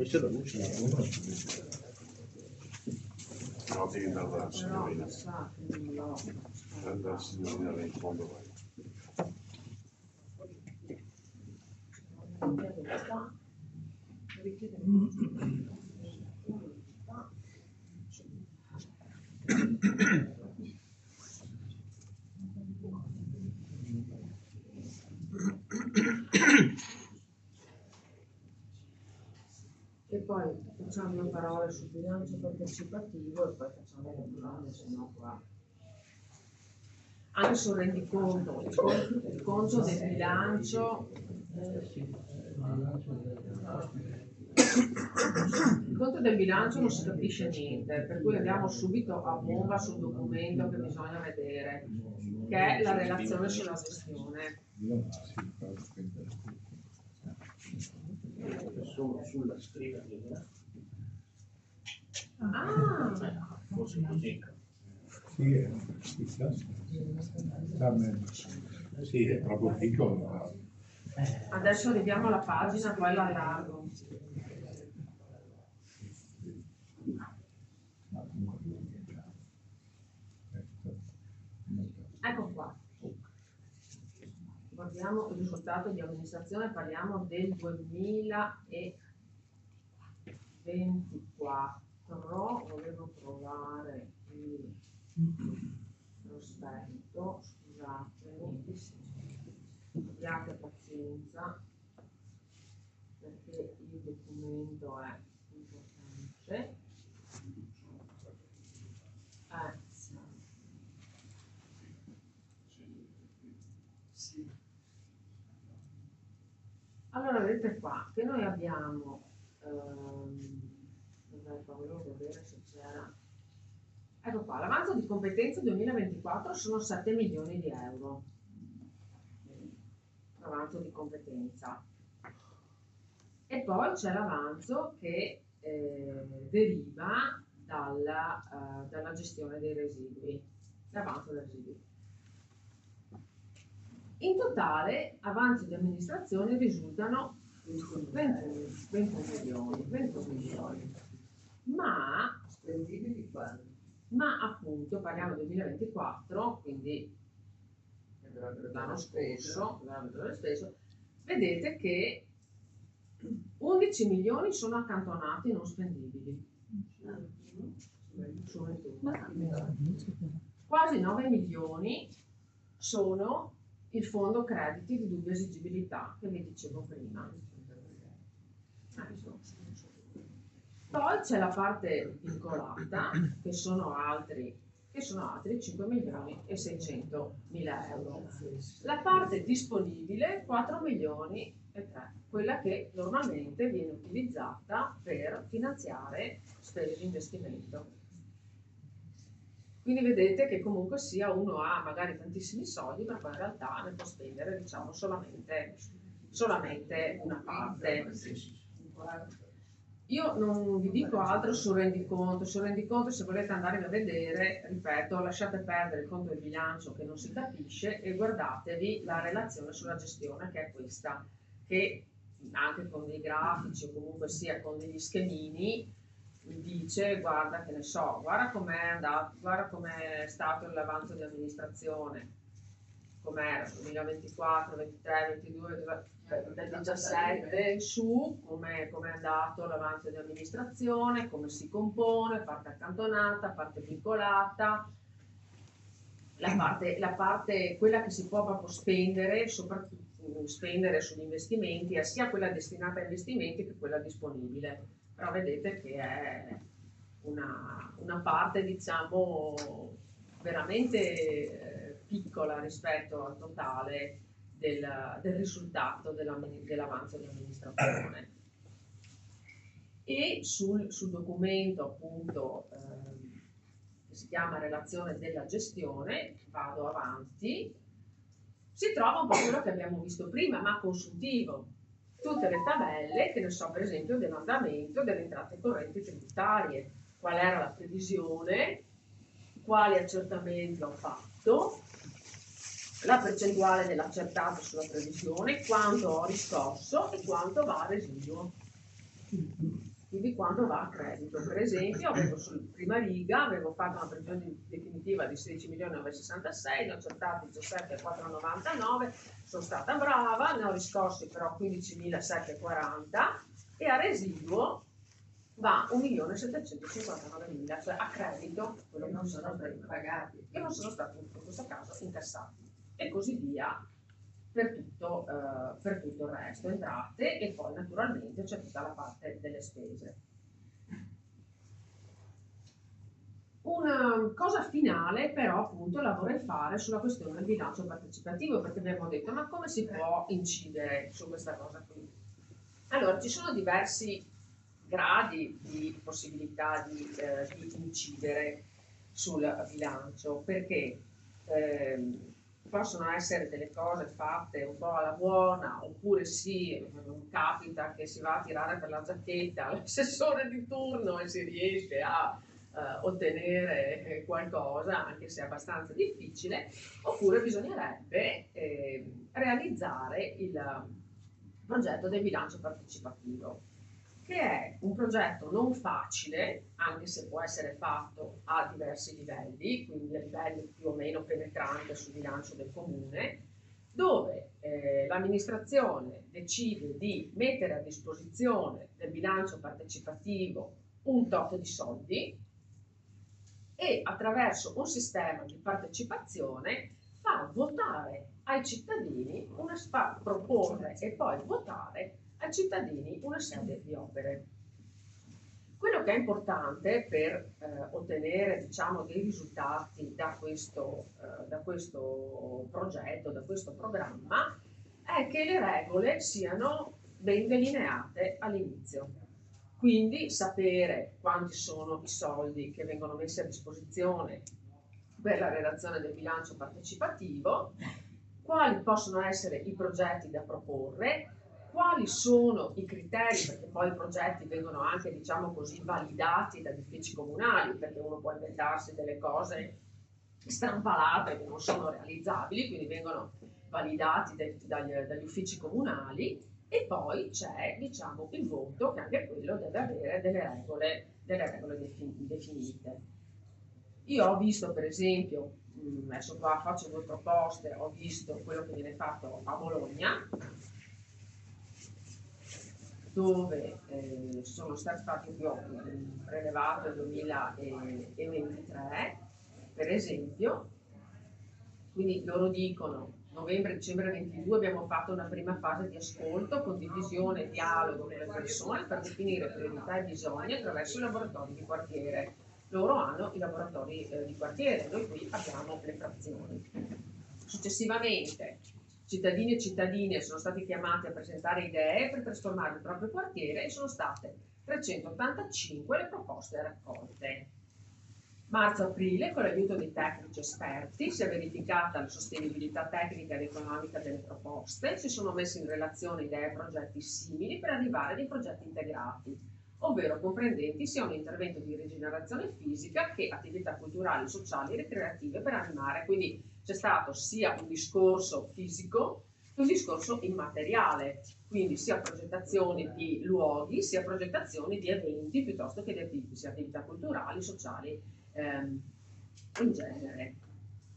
c'è la luce? No, devi andare dalla Però signorina. sa che non l'ho. Dalla signorina là in fondo vai. Dove sta? Richiede e poi facciamo due parole sul bilancio partecipativo e poi facciamo le domande, se no qua. Anche sul rendiconto, il conto del bilancio. Il conto del bilancio non si capisce niente, per cui andiamo subito a bomba sul documento che bisogna vedere, che è la relazione sulla gestione. Sulla scrivania. Forse così. Sì, è proprio piccolo. Adesso arriviamo alla pagina, poi la allargo. Ecco qua. Guardiamo il risultato di amministrazione, parliamo del 2024. Volevo trovare il prospetto, scusatemi, abbiate pazienza perché il documento è importante. Allora vedete qua che noi abbiamo volevo vedere se c'era, ecco qua, l'avanzo di competenza 2024 sono 7 milioni di euro, l'avanzo di competenza, e poi c'è l'avanzo che deriva dalla gestione dei residui, l'avanzo dei residui. In totale avanzi di amministrazione risultano 21 milioni, ma appunto parliamo del 2024, quindi l'anno scorso, vedete che 11 milioni sono accantonati non spendibili, quasi 9 milioni sono il fondo crediti di dubbia esigibilità che vi dicevo prima. Poi c'è la parte vincolata che sono altri 5 milioni e 600 mila euro. La parte disponibile 4 milioni e 3, quella che normalmente viene utilizzata per finanziare spese di investimento. Quindi vedete che comunque sia uno ha magari tantissimi soldi, ma poi in realtà ne può spendere, diciamo, solamente una parte. Io non vi dico altro sul rendiconto. Sul rendiconto, se volete andare a vedere, ripeto, lasciate perdere il conto del bilancio che non si capisce e guardatevi la relazione sulla gestione, che è questa, che anche con dei grafici o comunque sia con degli schemini mi dice, guarda, che ne so, guarda com'è andato, guarda com'è stato l'avanzo di amministrazione, com'era 2024, 23, 22, del 17 su, com'è andato l'avanzo di amministrazione, come si compone, parte accantonata, parte vincolata, la parte quella che si può proprio spendere, soprattutto spendere sugli investimenti, è sia quella destinata a investimenti che quella disponibile. Però vedete che è una parte, diciamo, veramente piccola rispetto al totale del risultato dell'avanzo di amministrazione. E sul documento appunto che si chiama relazione della gestione, vado avanti, si trova un po' quello che abbiamo visto prima, ma consuntivo. tutte le tabelle, che ne so, per esempio, dell'andamento delle entrate correnti tributarie, qual era la previsione, quali accertamenti ho fatto, la percentuale dell'accertato sulla previsione, quanto ho riscosso e quanto va a residuo. Quindi quanto va a credito. Per esempio, avevo sulla prima riga, avevo fatto una previsione definitiva di 16.966.000, ne ho accertati 17.499, sono stata brava, ne ho riscossi però 15.740 e a residuo va 1.759.000, cioè a credito, quello che non sono stati pagati, che non sono stati in questo caso incassati, e così via per tutto il resto, entrate, e poi naturalmente c'è tutta la parte delle spese. Una cosa finale però appunto la vorrei fare sulla questione del bilancio partecipativo, perché abbiamo detto ma come si può incidere su questa cosa qui? Allora, ci sono diversi gradi di possibilità di incidere sul bilancio, perché possono essere delle cose fatte un po' alla buona, oppure sì, capita che si va a tirare per la giacchetta all'assessore di turno e si riesce a ottenere qualcosa, anche se è abbastanza difficile, oppure bisognerebbe realizzare il progetto del bilancio partecipativo, che è un progetto non facile, anche se può essere fatto a diversi livelli, quindi a livello più o meno penetrante sul bilancio del comune, dove l'amministrazione decide di mettere a disposizione del bilancio partecipativo un tot di soldi e attraverso un sistema di partecipazione fa votare ai cittadini, fa proporre e poi votare ai cittadini una serie di opere. Quello che è importante per ottenere, diciamo, dei risultati da questo progetto, da questo programma, è che le regole siano ben delineate all'inizio. Quindi sapere quanti sono i soldi che vengono messi a disposizione per la redazione del bilancio partecipativo, quali possono essere i progetti da proporre, quali sono i criteri, perché poi i progetti vengono anche, diciamo così, validati dagli uffici comunali, perché uno può inventarsi delle cose strampalate che non sono realizzabili, quindi vengono validati dagli uffici comunali, e poi c'è, diciamo, il voto, che anche quello deve avere delle regole definite. Io ho visto, per esempio, adesso qua faccio due proposte, ho visto quello che viene fatto a Bologna, dove sono stati prelevato nel 2023, per esempio, quindi loro dicono novembre-dicembre 22 abbiamo fatto una prima fase di ascolto, condivisione, dialogo con le persone per definire priorità e bisogni attraverso i laboratori di quartiere. Loro hanno i laboratori di quartiere, noi qui abbiamo le frazioni. Successivamente cittadini e cittadine sono stati chiamati a presentare idee per trasformare il proprio quartiere e sono state 385 le proposte raccolte. Marzo-aprile, con l'aiuto dei tecnici esperti, si è verificata la sostenibilità tecnica ed economica delle proposte, si sono messi in relazione idee e progetti simili per arrivare a dei progetti integrati, ovvero comprendenti sia un intervento di rigenerazione fisica che attività culturali, sociali e ricreative per animare. Quindi c'è stato sia un discorso fisico che un discorso immateriale, quindi sia progettazioni di luoghi, sia progettazioni di eventi piuttosto che di attività culturali, sociali in genere.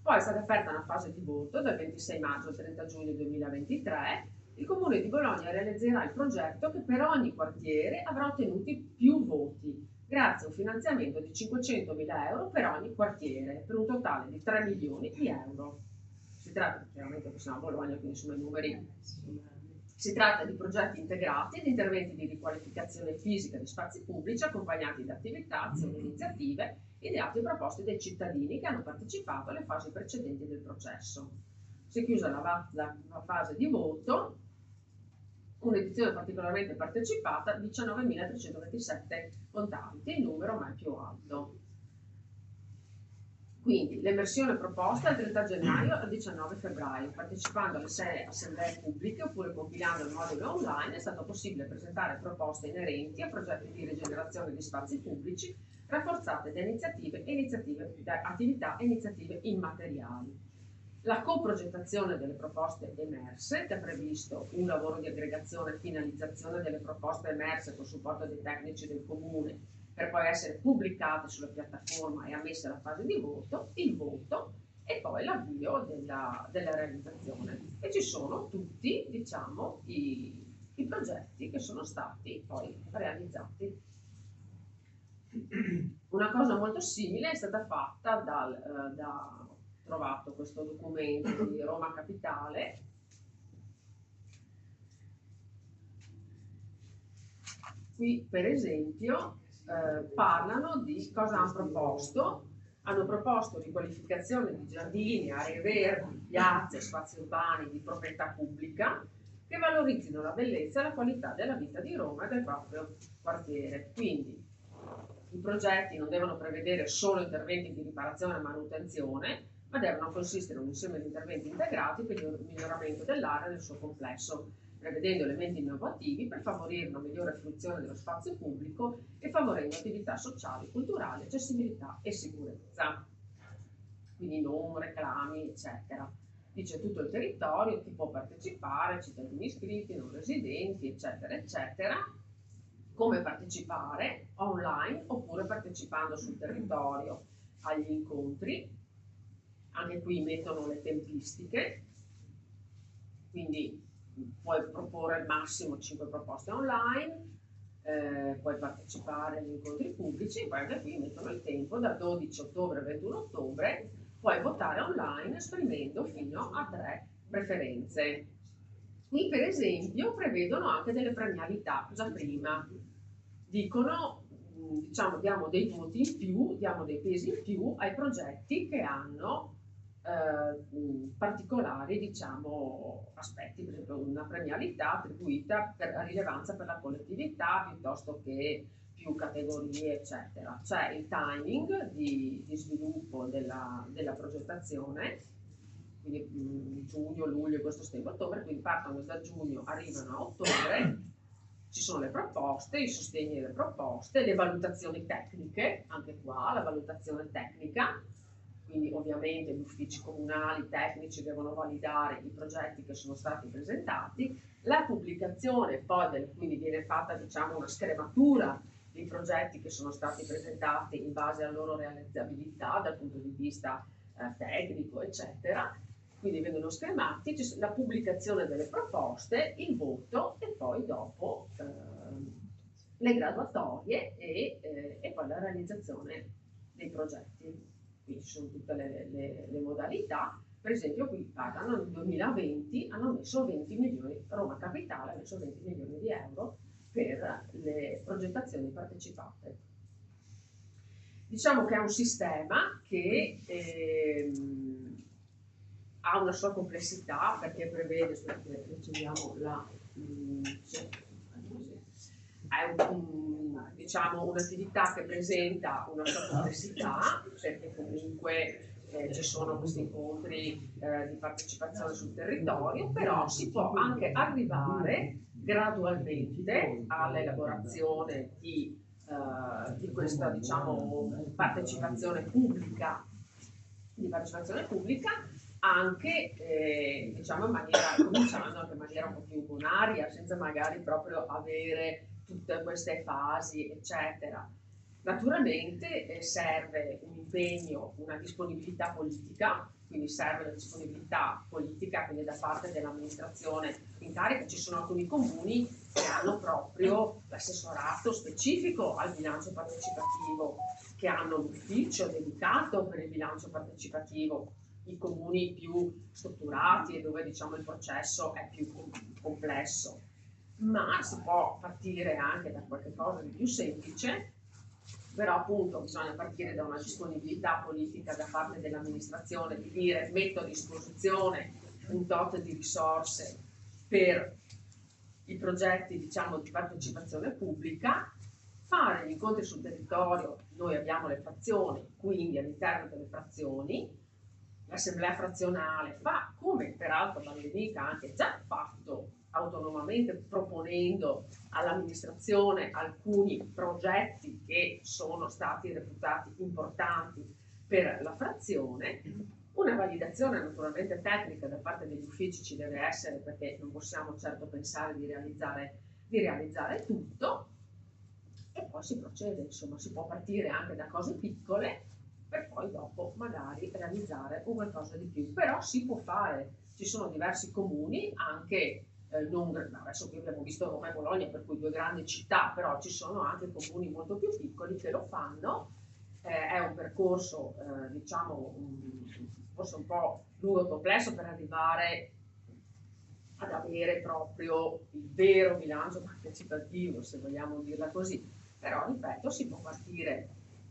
Poi è stata aperta una fase di voto dal 26 maggio al 30 giugno 2023. Il Comune di Bologna realizzerà il progetto che per ogni quartiere avrà ottenuti più voti, grazie a un finanziamento di 500.000 euro per ogni quartiere, per un totale di 3 milioni di euro. Si tratta, chiaramente che siamo a Bologna, quindi sono i numeri. Si tratta di progetti integrati ed interventi di riqualificazione fisica di spazi pubblici accompagnati da attività, azioni e iniziative ideate e proposte dai cittadini che hanno partecipato alle fasi precedenti del processo. Si è chiusa la fase di voto, un'edizione particolarmente partecipata, 19.327 votanti, il numero mai più alto. Quindi l'emersione proposta dal 30 gennaio al 19 febbraio, partecipando alle 6 assemblee pubbliche oppure compilando il modulo online è stato possibile presentare proposte inerenti a progetti di rigenerazione di spazi pubblici rafforzate da attività e iniziative immateriali. La coprogettazione delle proposte emerse, che ha previsto un lavoro di aggregazione e finalizzazione delle proposte emerse con supporto dei tecnici del comune, per poi essere pubblicate sulla piattaforma e ammesse alla fase di voto, il voto e poi l'avvio della realizzazione. E ci sono tutti, diciamo, i progetti che sono stati poi realizzati. Una cosa molto simile è stata fatta ho trovato questo documento di Roma Capitale. Qui per esempio parlano di cosa hanno proposto. Hanno proposto riqualificazione di giardini, aree verdi, piazze, spazi urbani di proprietà pubblica che valorizzino la bellezza e la qualità della vita di Roma e del proprio quartiere. Quindi i progetti non devono prevedere solo interventi di riparazione e manutenzione, ma devono consistere in un insieme di interventi integrati per il miglioramento dell'area nel suo complesso, prevedendo elementi innovativi per favorire una migliore fruizione dello spazio pubblico e favorendo attività sociali, culturali, accessibilità e sicurezza. Quindi non reclami, eccetera. Dice tutto il territorio, chi può partecipare, cittadini iscritti, non residenti, eccetera, eccetera. Come partecipare online oppure partecipando sul territorio agli incontri. Anche qui mettono le tempistiche, quindi puoi proporre al massimo 5 proposte online, puoi partecipare agli incontri pubblici, poi anche qui mettono il tempo dal 12 ottobre al 21 ottobre, puoi votare online esprimendo fino a 3 preferenze. Qui per esempio prevedono anche delle premialità già prima, dicono, diciamo, diamo dei voti in più, diamo dei pesi in più ai progetti che hanno particolari, diciamo, aspetti, per esempio una premialità attribuita per rilevanza per la collettività piuttosto che più categorie, eccetera. C'è il timing di sviluppo della progettazione, quindi giugno, luglio, agosto, settembre, ottobre, quindi partono da giugno, arrivano a ottobre, ci sono le proposte, i sostegni delle proposte, le valutazioni tecniche, anche qua la valutazione tecnica, quindi ovviamente gli uffici comunali tecnici devono validare i progetti che sono stati presentati, la pubblicazione poi quindi viene fatta, diciamo, una scrematura dei progetti che sono stati presentati in base alla loro realizzabilità dal punto di vista tecnico, eccetera, quindi vengono scremati, la pubblicazione delle proposte, il voto e poi dopo le graduatorie e poi la realizzazione dei progetti. Qui ci sono tutte le modalità. Per esempio qui parlano nel 2020 hanno messo 20 milioni, Roma Capitale ha messo 20 milioni di euro per le progettazioni partecipate. Diciamo che è un sistema che ha una sua complessità perché prevede, riceviamo la è diciamo, un'attività che presenta una sua complessità perché comunque ci sono questi incontri di partecipazione sul territorio, però si può anche arrivare gradualmente all'elaborazione di questa, diciamo, partecipazione pubblica, anche diciamo cominciando anche in maniera un po' più bonaria, senza magari proprio avere tutte queste fasi, eccetera. Naturalmente serve un impegno, una disponibilità politica, quindi serve la disponibilità politica, quindi da parte dell'amministrazione in carica. Ci sono alcuni comuni che hanno proprio l'assessorato specifico al bilancio partecipativo, che hanno l'ufficio dedicato per il bilancio partecipativo, i comuni più strutturati e dove, diciamo, il processo è più complesso. Ma si può partire anche da qualcosa di più semplice, però appunto bisogna partire da una disponibilità politica da parte dell'amministrazione di dire metto a disposizione un tot di risorse per i progetti, diciamo, di partecipazione pubblica fare gli incontri sul territorio. Noi abbiamo le frazioni, quindi all'interno delle frazioni l'assemblea frazionale fa, come peraltro Vallenica ha anche già fatto autonomamente, proponendo all'amministrazione alcuni progetti che sono stati reputati importanti per la frazione. Una validazione naturalmente tecnica da parte degli uffici ci deve essere, perché non possiamo certo pensare di realizzare tutto, e poi si procede, insomma si può partire anche da cose piccole per poi dopo magari realizzare un qualcosa di più, però si può fare. Ci sono diversi comuni, anche adesso qui abbiamo visto Roma e Bologna, per cui due grandi città, però ci sono anche comuni molto più piccoli che lo fanno. È un percorso diciamo forse un po' lungo e complesso per arrivare ad avere proprio il vero bilancio partecipativo, se vogliamo dirla così, però ripeto, si può partire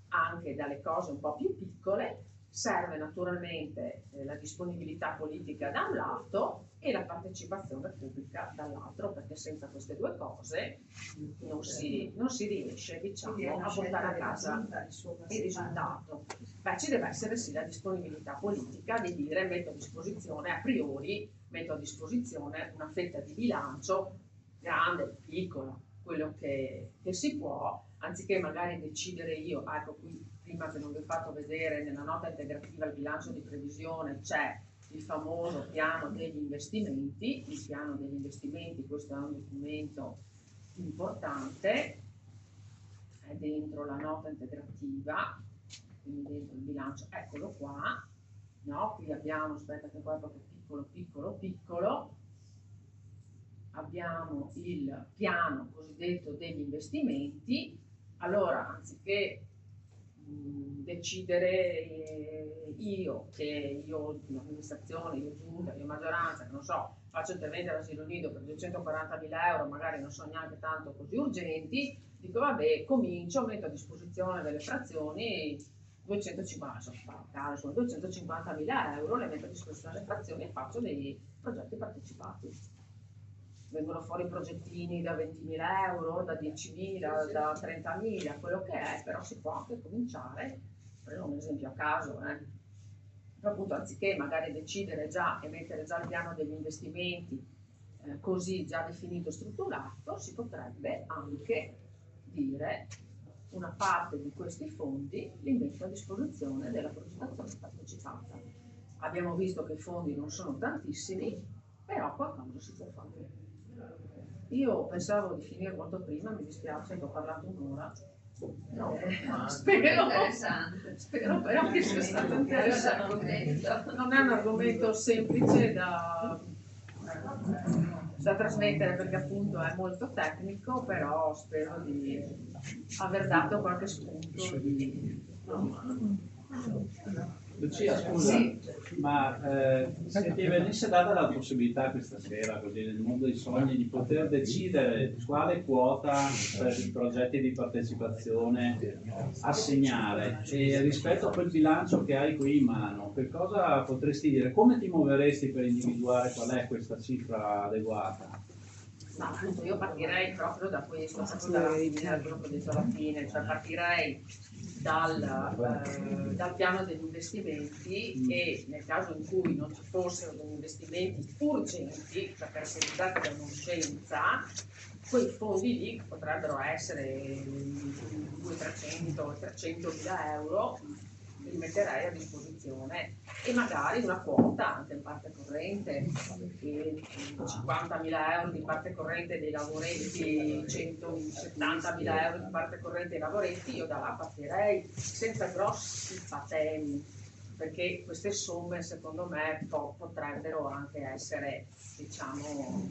anche dalle cose un po' più piccole. Serve naturalmente la disponibilità politica da un lato e la partecipazione pubblica dall'altro, perché senza queste due cose non si riesce, diciamo, a portare a casa il risultato. Beh, ci deve essere sì la disponibilità politica di dire metto a disposizione, a priori metto a disposizione una fetta di bilancio, grande, piccola, quello che si può, anziché magari decidere io. Ecco, qui prima che non vi ho fatto vedere, nella nota integrativa al bilancio di previsione c'è il famoso piano degli investimenti. Il piano degli investimenti, questo è un documento importante, è dentro la nota integrativa, quindi dentro il bilancio, eccolo qua, no? Qui abbiamo, aspetta che poi è proprio piccolo, abbiamo il piano cosiddetto degli investimenti. Allora, anziché decidere io, l'amministrazione, io giunta, io maggioranza, che non so, faccio interventi all'asilo nido per 240.000 euro, magari non sono neanche tanto così urgenti, dico vabbè, comincio, metto a disposizione delle frazioni 250.000 euro, le metto a disposizione delle frazioni e faccio dei progetti partecipati. Vengono fuori progettini da 20.000 euro, da 10.000, da 30.000, quello che è, però si può anche cominciare, prendo un esempio a caso, però appunto anziché magari decidere già e mettere già il piano degli investimenti così già definito, strutturato, si potrebbe anche dire una parte di questi fondi li metto a disposizione della progettazione partecipata. Abbiamo visto che i fondi non sono tantissimi, però qualcosa si può fare. Io pensavo di finire molto prima, mi dispiace che ho parlato un'ora. Spero però che sia stato interessante. Non è un argomento semplice da trasmettere, perché appunto è molto tecnico, però spero di aver dato qualche spunto. Lucia, scusa, sì. Ma se ti venisse data la possibilità questa sera, così nel mondo dei sogni, di poter decidere quale quota per i progetti di partecipazione assegnare, e rispetto a quel bilancio che hai qui in mano, che cosa potresti dire? Come ti muoveresti per individuare qual è questa cifra adeguata? No, appunto, io partirei proprio da questo, proprio dalla fine, quello che ho detto alla fine, cioè partirei dal piano degli investimenti, e nel caso in cui non ci fossero degli investimenti urgenti, cioè caratterizzati da un'urgenza, quei fondi lì potrebbero essere 200-300.000 euro, li metterei a disposizione, e magari una quota anche in parte corrente, 50.000 euro di parte corrente dei lavoretti, 170.000 euro di parte corrente dei lavoretti. Io da là partirei senza grossi patemi, perché queste somme secondo me potrebbero anche essere, diciamo,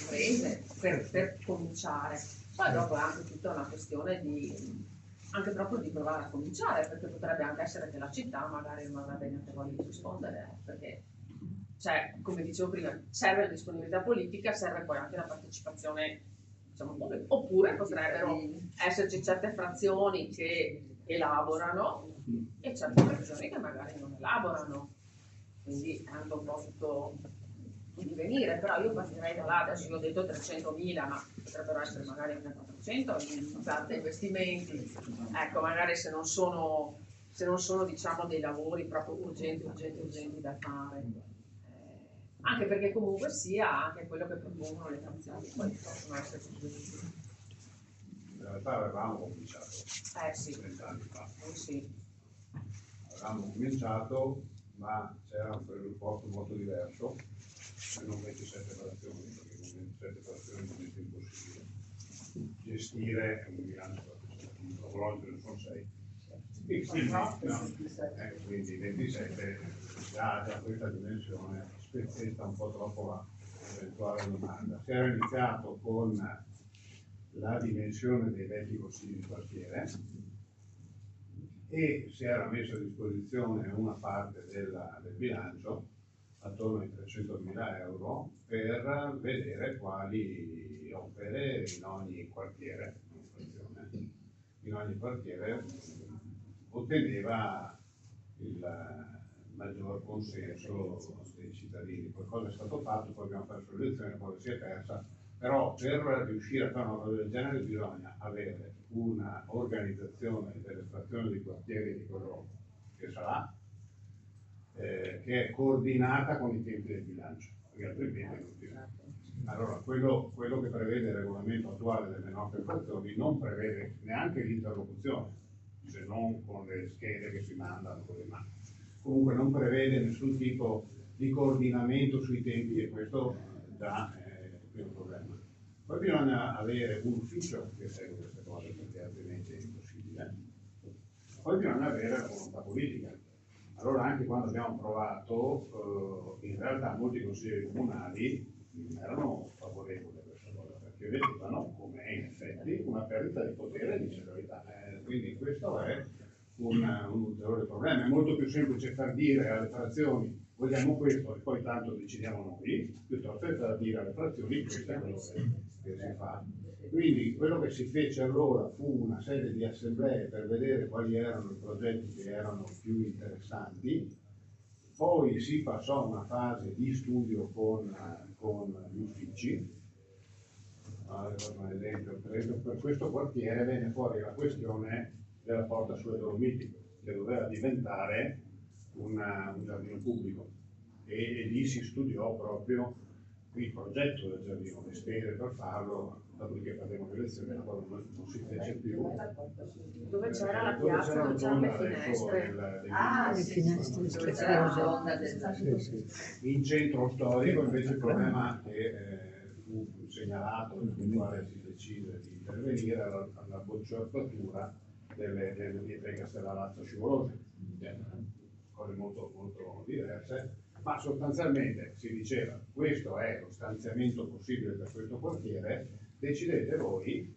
prese per cominciare. Poi dopo è anche tutta una questione anche proprio di provare a cominciare, perché potrebbe anche essere che la città magari non avrebbe neanche voglia di rispondere, perché, cioè, come dicevo prima, serve la disponibilità politica, serve poi anche la partecipazione, diciamo, pubblica, oppure potrebbero esserci certe frazioni che elaborano e certe frazioni che magari non elaborano, quindi è anche un po' tutto in divenire. Però io partirei da là. Adesso io ho detto 300.000, ma potrebbero essere magari 1.400 in parte investimenti, ecco, magari se non sono diciamo dei lavori proprio urgenti da fare. Anche perché comunque sia anche quello che propongono le canzoni, poi possono essere suggeriti. In realtà avevamo cominciato Sì. 20 anni fa. Sì. Avevamo cominciato, ma c'era un presupposto molto diverso, e non 27 operazioni, perché con 27 operazioni diventa impossibile gestire un bilancio partecipativo, oggi ne sono 6. Quindi 27 già questa dimensione spezzetta un po' troppo l'eventuale domanda. Si era iniziato con la dimensione dei vecchi consigli di quartiere e si era messa a disposizione una parte del bilancio, attorno ai 300.000 euro, per vedere quali opere in ogni quartiere otteneva il maggior consenso dei cittadini. Qualcosa è stato fatto, poi abbiamo perso le elezioni, poi si è persa, però per riuscire a fare una cosa del genere bisogna avere una organizzazione delle frazioni di quartieri di quello che sarà, che è coordinata con i tempi del bilancio, perché altrimenti non ti serve. Allora, quello che prevede il regolamento attuale delle nostre frazioni non prevede neanche l'interlocuzione, se non con le schede che si mandano con le mani. Comunque non prevede nessun tipo di coordinamento sui tempi e questo già è un problema. Poi bisogna avere un ufficio che segue queste cose perché altrimenti è impossibile. Poi bisogna avere la volontà politica. Allora anche quando abbiamo provato, in realtà molti consiglieri comunali non erano favorevoli a questa cosa perché vedevano come è in effetti una perdita di potere e di centralità. Quindi questo è un ulteriore problema. È molto più semplice far dire alle frazioni vogliamo questo e poi tanto decidiamo noi, piuttosto che far dire alle frazioni questo è quello che si fa. Quindi quello che si fece allora fu una serie di assemblee per vedere quali erano i progetti che erano più interessanti, poi si passò a una fase di studio con gli uffici. Ad esempio, per questo quartiere venne fuori la questione della porta sulle Dolomiti, che doveva diventare un giardino pubblico e lì si studiò proprio il progetto del giardino, le spese per farlo, dopodiché faremo le elezioni, la cosa non si fece più. Dove c'era la piazza, dove c'erano le finestre. Le finestre, dove c'era la rotonda in centro storico invece il problema che fu segnalato, sul quale si decise di intervenire, alla bocciatura delle pietre Castellalazzo scivolose, cose molto, molto diverse, ma sostanzialmente si diceva questo è lo stanziamento possibile per questo quartiere, decidete voi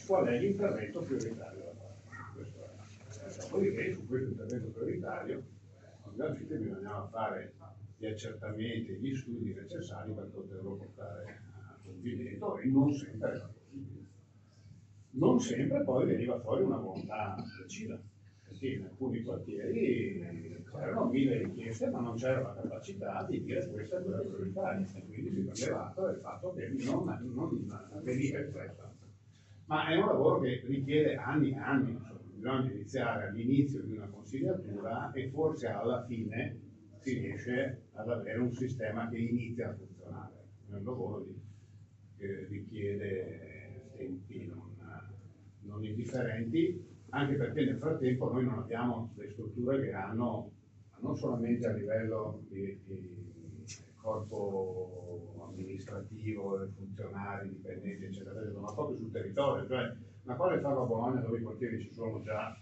qual è l'intervento prioritario da fare. Dopodiché su questo intervento prioritario ovviamente bisognava fare gli accertamenti e gli studi necessari per poterlo portare a compimento e non sempre era possibile. Non sempre poi veniva fuori una volontà precisa, perché in alcuni quartieri c'erano 1000 richieste ma non c'era la capacità di dire questa è quella prioritaria e quindi si prendeva atto del fatto che non veniva espressa. Ma è un lavoro che richiede anni e anni, insomma. Bisogna iniziare all'inizio di una consigliatura e forse alla fine si riesce ad avere un sistema che inizia a funzionare. È un lavoro che richiede tempi non indifferenti, anche perché nel frattempo noi non abbiamo le strutture che hanno non solamente a livello di corpo amministrativo, funzionari, dipendenti, eccetera, ma proprio sul territorio. Cioè, una cosa è farlo a Bologna dove i quartieri ci sono già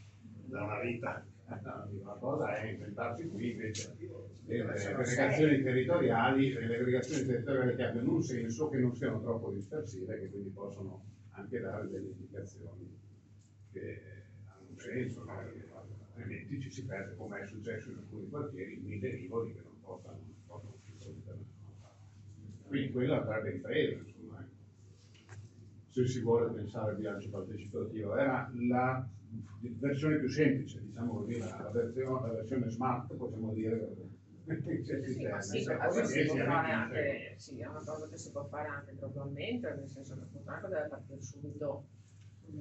da una vita, una cosa è inventarsi qui invece le aggregazioni territoriali che abbiano un senso, che non siano troppo dispersive, che quindi possono anche dare delle indicazioni che hanno un senso, altrimenti ci si perde, come è successo in alcuni quartieri, 1000 rivoli che non portano assolutamente. Quindi quello andrebbe ripreso, insomma, se si vuole pensare al bilancio partecipativo. Era la versione più semplice, diciamo così, la versione smart, possiamo dire, Sì, ma sì, perché poi si può fare anche, sì, è una cosa che si può fare anche gradualmente, nel senso che appunto anche deve partire subito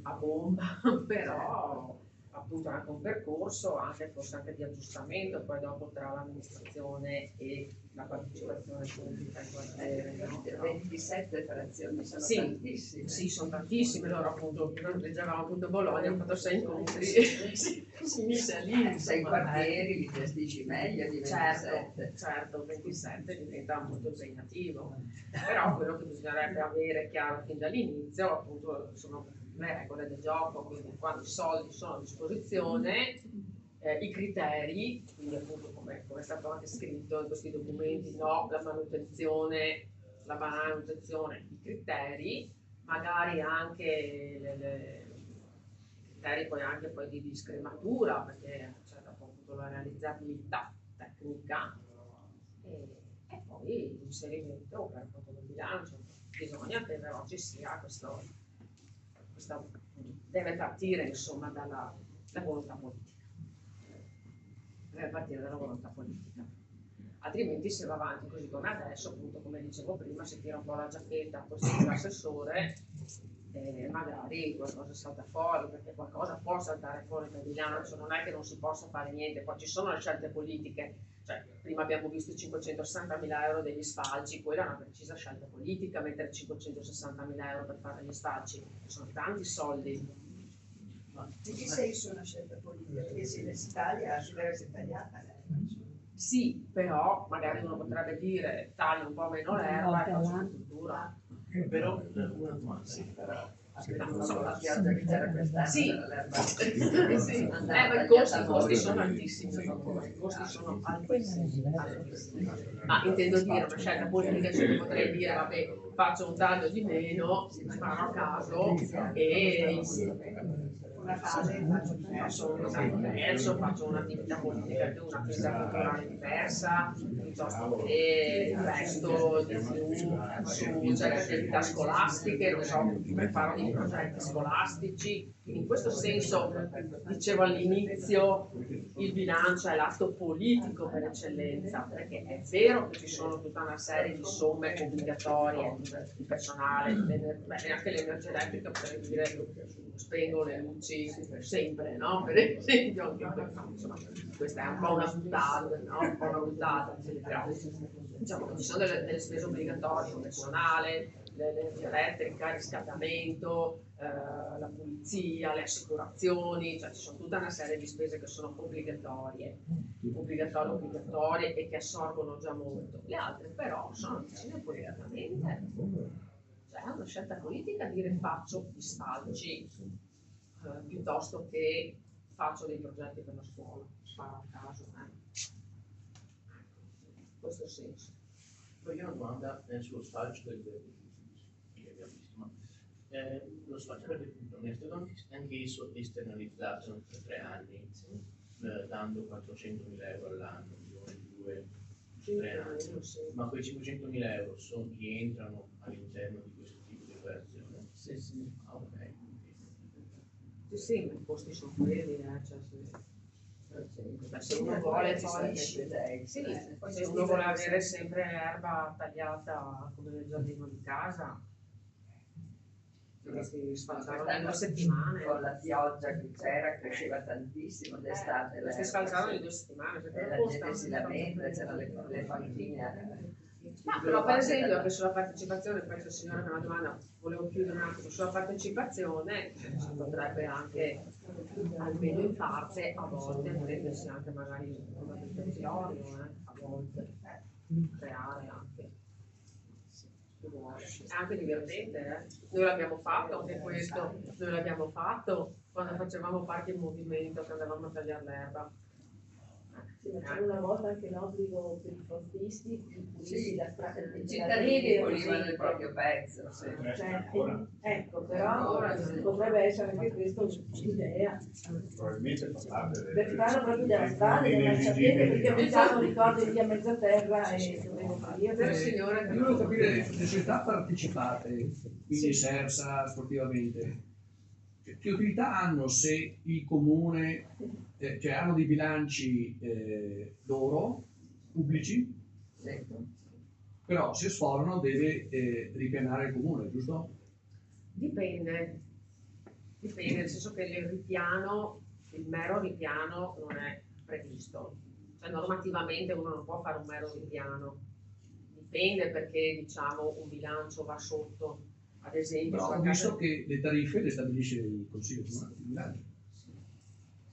a bomba, però appunto anche un percorso, anche forse anche di aggiustamento, poi dopo tra l'amministrazione e la partecipazione pubblica in quartiere, no? 27 frazioni sono Sì, tantissime. sì, sono tantissime, loro appunto, noi leggevamo appunto Bologna, hanno fatto 6 incontri, si inizia lì. 6 quartieri li gestisci meglio di 27. Certo, 27 diventa molto impegnativo, però quello che bisognerebbe avere chiaro fin dall'inizio appunto sono le regole del gioco, quindi quando i soldi sono a disposizione, i criteri, quindi appunto come è stato anche scritto in questi documenti, no, la manutenzione, i criteri, magari anche i criteri poi anche poi di scrematura, perché c'è appunto la realizzabilità tecnica e poi l'inserimento per appunto del bilancio. Bisogna che però ci sia deve partire insomma dalla volontà politica. Deve partire dalla volontà politica. Altrimenti se va avanti così come adesso, appunto come dicevo prima, si tira un po' la giacchetta così l'assessore e magari qualcosa salta fuori, perché qualcosa può saltare fuori dal bilancio, non è che non si possa fare niente, poi ci sono le scelte politiche, cioè prima abbiamo visto i 560.000 euro degli sfalci, quella è una precisa scelta politica, mettere 560.000 euro per fare gli sfalci, sono tanti soldi. Ma in che senso una scelta politica? Perché se in Italia si deve essere tagliata. Sì, però magari uno potrebbe dire taglio un po' meno l'erba e faccio agricoltura. Però una domanda, La pioggia che c'era quest'anno. Sì, Sì. ma i costi sono altissimi, i costi sono altissimi. Ma intendo dire una scelta politica, cioè potrei dire vabbè faccio un taglio di meno, sparo a caso e Una fase faccio un esame diverso, faccio un'attività politica più, un'attività culturale diversa, piuttosto che investo di più su certe attività scolastiche, non so, preparo dei progetti scolastici. In questo senso, dicevo all'inizio, il bilancio è l'atto politico per eccellenza, perché è vero che ci sono tutta una serie di somme obbligatorie di personale, neanche l'energia elettrica, per dire, spengo le luci sempre, no? Per esempio, anche insomma, questa è un po' una buttata, no? Un po' una buttata, però diciamo che ci sono delle spese obbligatorie, personale, l'energia elettrica, il riscaldamento, la pulizia, le assicurazioni, cioè ci sono tutta una serie di spese che sono obbligatorie e che assorbono già molto. Le altre però sono decise politicamente. Cioè è una scelta politica dire faccio gli sfalci piuttosto che faccio dei progetti per la scuola, sparo a caso. In questo senso. poi io ho una domanda sullo sfalcio che abbiamo visto, ma lo sfalcio non è stato anche esso esternalizzato per 3 anni, dando 400.000 euro all'anno, 3 anni, ma quei 500.000 euro rientrano all'interno di questo tipo di operazione? Sì, sì. Ah, ok. Sì, ma i costi sono quelli, cioè, se uno vuole poi se uno vuole avere sempre erba tagliata come nel giardino di casa, si sfalzavano in 2 settimane. Con la pioggia che c'era cresceva tantissimo d'estate. Si sfalzavano in 2 settimane, perché la gente si lamenta, c'erano le panchine. Ma però per esempio anche sulla partecipazione, poi c'è il signore che ha una domanda, volevo chiudere un attimo, sulla partecipazione si potrebbe anche, almeno in parte, a volte prendersi anche magari una territorio, a volte, creare anche. È anche divertente, Noi l'abbiamo fatto anche questo, noi l'abbiamo fatto quando facevamo parte in movimento, che andavamo a tagliare l'erba. Sì, ma c'era una volta anche l'obbligo per i frontisti di pulirsi la strada. I cittadini pulivano il proprio pezzo. Sì. Cioè, ecco, però potrebbe essere anche questa un'idea. Probabilmente fa parte Per fare proprio della strada, della sapete, perché abitavo, ricordo, lì a mezza terra e dovevo Però signore, Io volevo capire le società partecipate, quindi SERSA, sportivamente, che utilità hanno se il comune, cioè hanno dei bilanci loro pubblici, però se sforano deve ripianare il comune, giusto? Dipende, nel senso che il mero ripiano non è previsto, cioè normativamente uno non può fare un mero ripiano, dipende perché diciamo un bilancio va sotto, ad esempio. Però ho visto che le tariffe le stabilisce il Consiglio Comunale di Milano.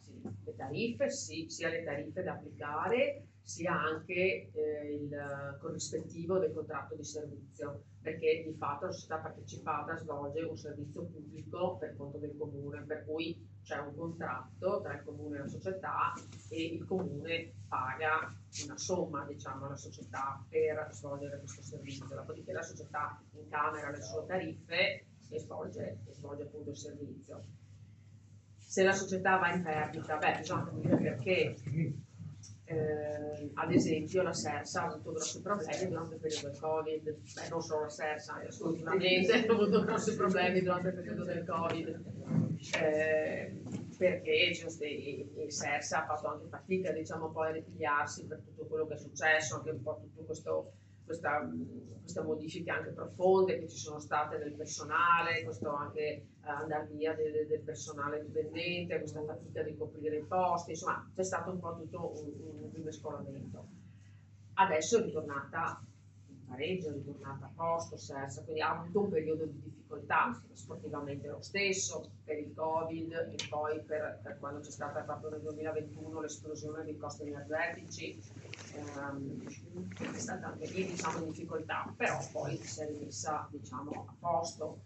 Sì, le tariffe, sì, sia le tariffe da applicare, sia anche il corrispettivo del contratto di servizio, perché di fatto la società partecipata svolge un servizio pubblico per conto del comune, per cui c'è un contratto tra il comune e la società e il comune paga una somma, diciamo, alla società per svolgere questo servizio. Dopodiché la società incamera le sue tariffe e svolge appunto il servizio. Se la società va in perdita, bisogna capire perché. Ad esempio la Sersa ha avuto grossi problemi durante il periodo del Covid, non solo la Sersa, assolutamente ha avuto grossi problemi durante il periodo del Covid, perché il Sersa ha fatto anche fatica, diciamo, poi a ripigliarsi per tutto quello che è successo, anche un po' tutto queste modifiche anche profonde che ci sono state nel personale, questo anche andare via del personale dipendente, questa fatica di coprire i posti, insomma c'è stato un po' tutto un rimescolamento. Adesso è ritornata in pareggio, è ritornata a posto Sersa, quindi ha avuto un periodo di difficoltà, sportivamente lo stesso, per il Covid e poi per quando c'è stata proprio nel 2021 l'esplosione dei costi energetici, è stata anche lì, diciamo, in difficoltà, però poi si è rimessa, diciamo, a posto.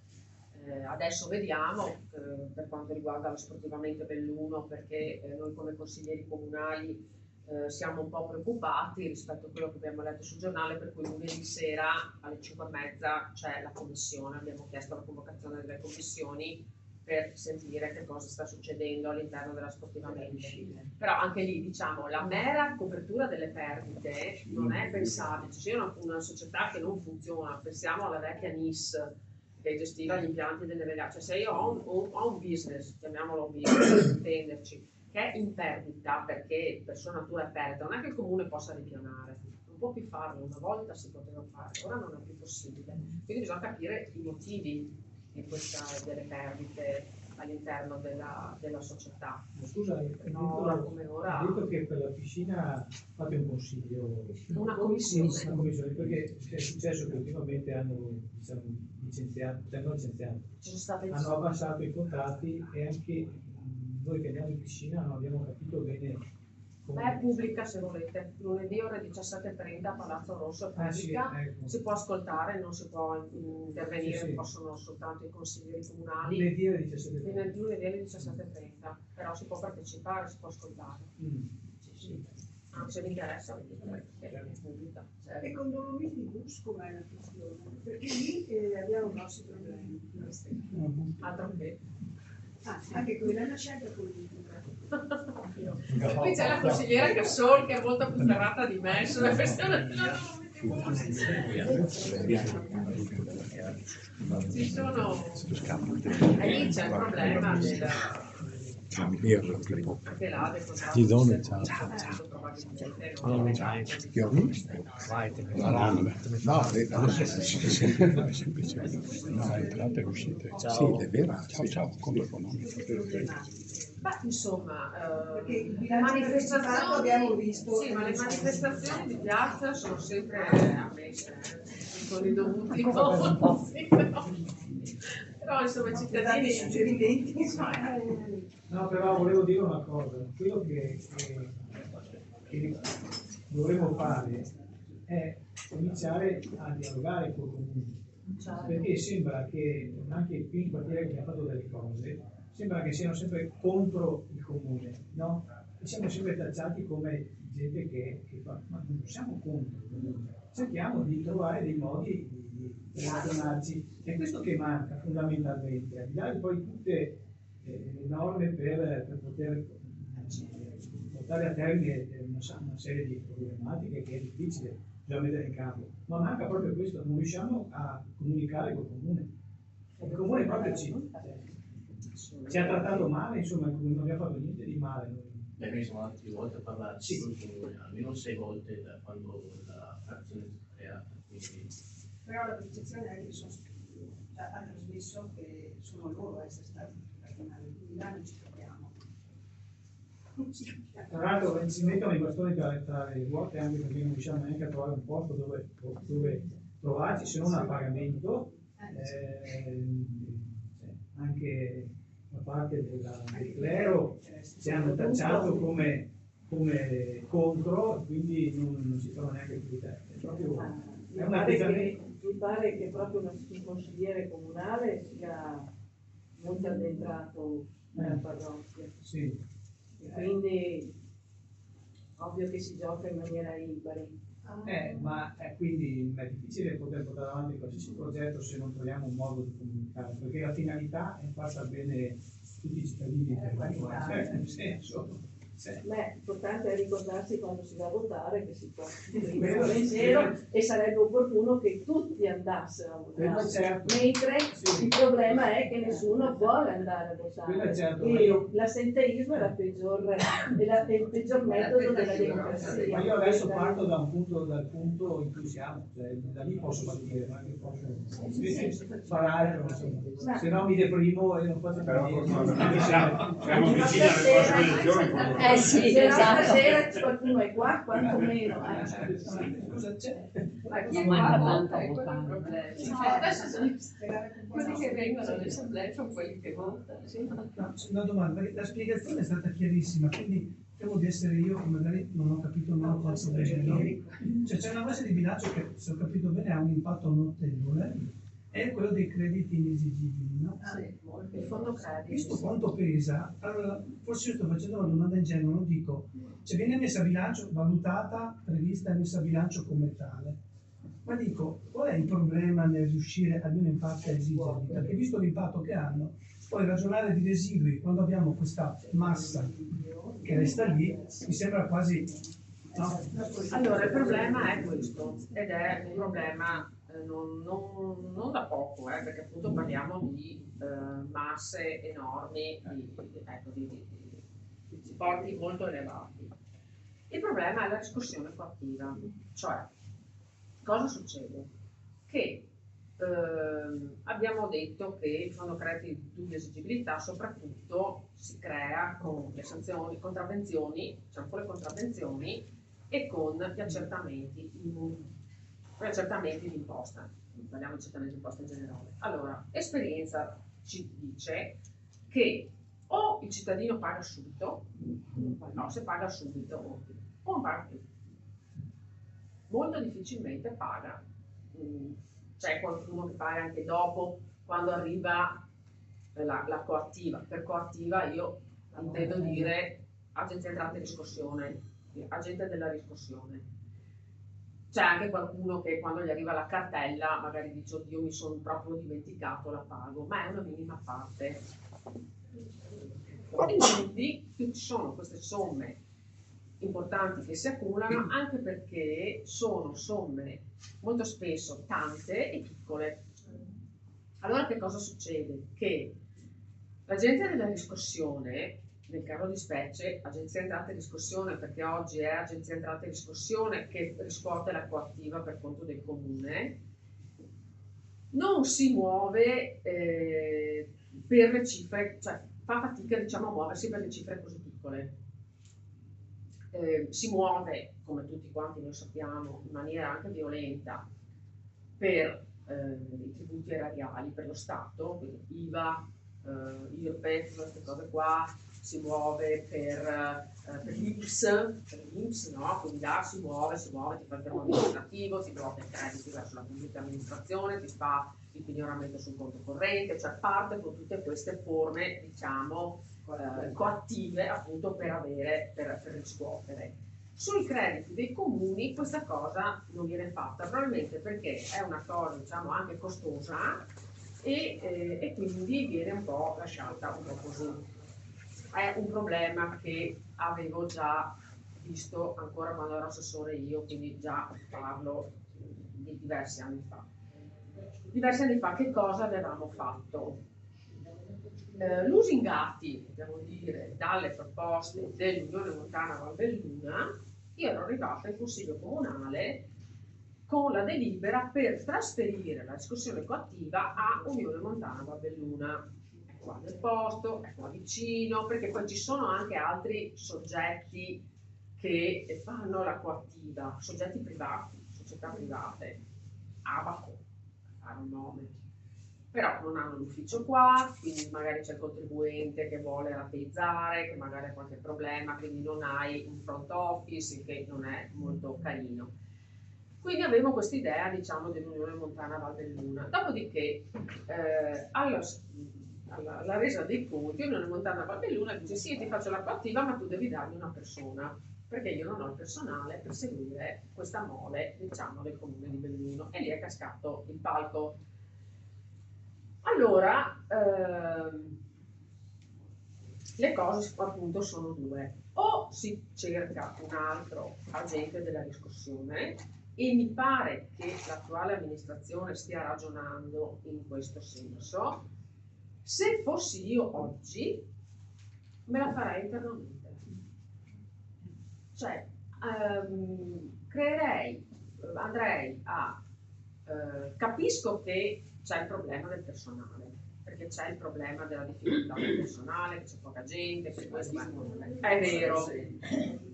Adesso vediamo per quanto riguarda lo sportivamente Belluno, perché noi come consiglieri comunali siamo un po' preoccupati rispetto a quello che abbiamo letto sul giornale, per cui lunedì sera alle 5:30 c'è la commissione, abbiamo chiesto la convocazione delle commissioni per sentire che cosa sta succedendo all'interno della sportivamente. Però anche lì, diciamo, la mera copertura delle perdite non è pensabile. C'è una società che non funziona, pensiamo alla vecchia NIS che gestiva gli impianti delle vegliate. Cioè, se io ho un business, chiamiamolo business, per intenderci, che è in perdita perché per sua natura è perdita, non è che il comune possa ripianare, non può più farlo, una volta si poteva fare, ora non è più possibile. Quindi bisogna capire i motivi delle perdite all'interno della società. Scusa, hai detto che per la piscina fate un consiglio, una commissione, perché è successo che ultimamente hanno, diciamo, licenziato, hanno abbassato i contratti e anche noi che andiamo in piscina non abbiamo capito bene. È pubblica, se volete, lunedì ore 17:30 a Palazzo Rosso, è pubblica, ecco. Si può ascoltare, non si può intervenire, Sì. Possono soltanto i consiglieri comunali. Lunedì alle 17:30. Lunedì alle 17:30, però si può partecipare, si può ascoltare. Sì. Se vi interessa, vedete che è pubblica. E con Dolomiti Bus com'è la questione? Perché lì abbiamo grossi problemi. Altro che. Anche quella è una scelta politica. Qui c'è la consigliera Cassol che è molto più ferrata di me sulla questione della ci sono lì c'è il problema anche là del contratto di servizio, probabilmente entrate e uscite. Sì, è vero. Ciao, conto economico. Insomma, le manifestazioni abbiamo visto. Sì, ma le manifestazioni di piazza sono sempre ammesse con i dovuti costi. Però insomma i cittadini suggerimenti. No, però volevo dire una cosa, quello che dovremmo fare è cominciare a dialogare con il comune, perché sembra che anche qui in quartiere che abbiamo fatto delle cose, sembra che siano sempre contro il comune, no? E siamo sempre tacciati come gente che fa, ma non siamo contro il comune, cerchiamo di trovare dei modi di relazionarci, è questo che manca fondamentalmente, al di là di poi tutte le norme per poter portare a termine una serie di problematiche che è difficile già mettere in campo, ma manca proprio questo, non riusciamo a comunicare col comune. Il comune proprio ci ha trattato male, insomma, non abbiamo fatto niente di male. Beh, noi siamo andati più volte a parlarci, almeno 6 volte da quando la frazione è creata. Quindi... Però la percezione è che ha trasmesso che sono loro a essere stati ragionati, quindi là non ci capiamo. Tra l'altro si mettono i bastoni tra le ruote anche perché non riusciamo neanche a trovare un posto dove trovarci se non a pagamento, anche da parte del clero ci hanno tacciato come contro, quindi non si trova neanche più te. È proprio un atteggiamento. Mi pare che proprio un consigliere comunale sia molto addentrato nella parrocchia. Sì. E quindi ovvio che si gioca in maniera impari. Ma quindi è difficile poter portare avanti qualsiasi progetto se non troviamo un modo di comunicare, perché la finalità è far sta bene tutti i cittadini nel senso. L'importante è ricordarsi quando si va a votare che si fa il pensiero e sarebbe opportuno che tutti andassero a votare, certo. Mentre il problema è che nessuno vuole andare a votare Certo. e l'assenteismo è il peggior metodo della democrazia. Ma io adesso parto dal punto in cui siamo, cioè, da lì posso partire, non è che posso fare altro, insomma. Se no mi deprimo e non faccio più niente. Siamo vicini alle prossime elezioni. Sì, però stasera qualcuno è qua, quantomeno. Cosa c'è? Ma chi è qua? Quello è il problema. Adesso sono quelli che vengono alle assemblee sono quelli che votano. Una domanda, la spiegazione è stata chiarissima, quindi temo di essere io che magari non ho capito non ho bene, no? Cioè c'è una base di bilancio che, se ho capito bene, ha un impatto notevole, è quello dei crediti inesigibili, no? Il fondo credito. Visto quanto pesa, allora, forse io sto facendo una domanda ingenua, non dico, cioè viene messa a bilancio, valutata, prevista e messa a bilancio come tale, ma dico, qual è il problema nel riuscire almeno in parte a esigerli? Perché visto l'impatto che hanno, poi ragionare di residui quando abbiamo questa massa che resta lì, mi sembra quasi... No? Allora, il problema è questo, ed è un problema non da poco, perché appunto parliamo di masse enormi, di importi molto elevati. Il problema è la riscossione coattiva, cioè cosa succede? Che abbiamo detto che il fondo crediti di dubbia esigibilità soprattutto si crea con le sanzioni, contravvenzioni, cioè con le contravvenzioni e con gli accertamenti di imposta, parliamo di accertamenti di imposta in generale. Allora, esperienza ci dice che o il cittadino paga subito, no, se paga subito o non paga più. Molto difficilmente paga. C'è qualcuno che paga anche dopo, quando arriva la coattiva. Per coattiva io intendo dire agenzia entrate e riscossione, agente della riscossione. C'è anche qualcuno che quando gli arriva la cartella magari dice oddio mi sono proprio dimenticato, la pago, ma è una minima parte. Quindi ci sono queste somme importanti che si accumulano anche perché sono somme molto spesso tante e piccole. Allora che cosa succede? Che l'agente della riscossione, nel caso di specie, agenzia entrate e riscossione, perché oggi è agenzia entrate e riscossione che riscuote la coattiva per conto del comune, non si muove per le cifre, cioè fa fatica diciamo a muoversi per le cifre così piccole. Si muove, come tutti quanti noi sappiamo, in maniera anche violenta per i tributi erariali per lo Stato, quindi IVA, IRPEF, queste cose qua, si muove per l'INPS, no? Quindi là si muove, ti fa il fermo amministrativo, ti blocca i crediti verso la pubblica amministrazione, ti fa il pignoramento sul conto corrente, cioè parte con tutte queste forme, diciamo, coattive appunto per riscuotere. Sui crediti dei comuni questa cosa non viene fatta, probabilmente perché è una cosa diciamo anche costosa e quindi viene un po' lasciata un po' così. È un problema che avevo già visto ancora quando ero assessore io, quindi già parlo di diversi anni fa. Diversi anni fa che cosa avevamo fatto? lusingati, devo dire, dalle proposte dell'Unione Montana Valbelluna, io ero arrivata in Consiglio Comunale con la delibera per trasferire la discussione coattiva a Unione Montana Valbelluna. È qua nel posto, è qua vicino, perché poi ci sono anche altri soggetti che fanno la coattiva, soggetti privati, società private, Abaco, per fare un nome. Però non hanno l'ufficio qua, quindi magari c'è il contribuente che vuole rateizzare, che magari ha qualche problema, quindi non hai un front office, che non è molto carino. Quindi avevo questa idea, diciamo, dell'Unione Montana Valbelluna. Dopodiché, alla resa dei conti, l'Unione Montana Valbelluna dice sì, ti faccio la coattiva, ma tu devi darmi una persona, perché io non ho il personale per seguire questa mole, diciamo, del comune di Belluno. E lì è cascato il palco. Allora, le cose appunto sono due: o si cerca un altro agente della riscossione, e mi pare che l'attuale amministrazione stia ragionando in questo senso. Se fossi io oggi, me la farei internamente. Cioè, andrei a... capisco che c'è il problema del personale, perché c'è il problema della difficoltà del personale, che c'è poca gente, che questo è vero,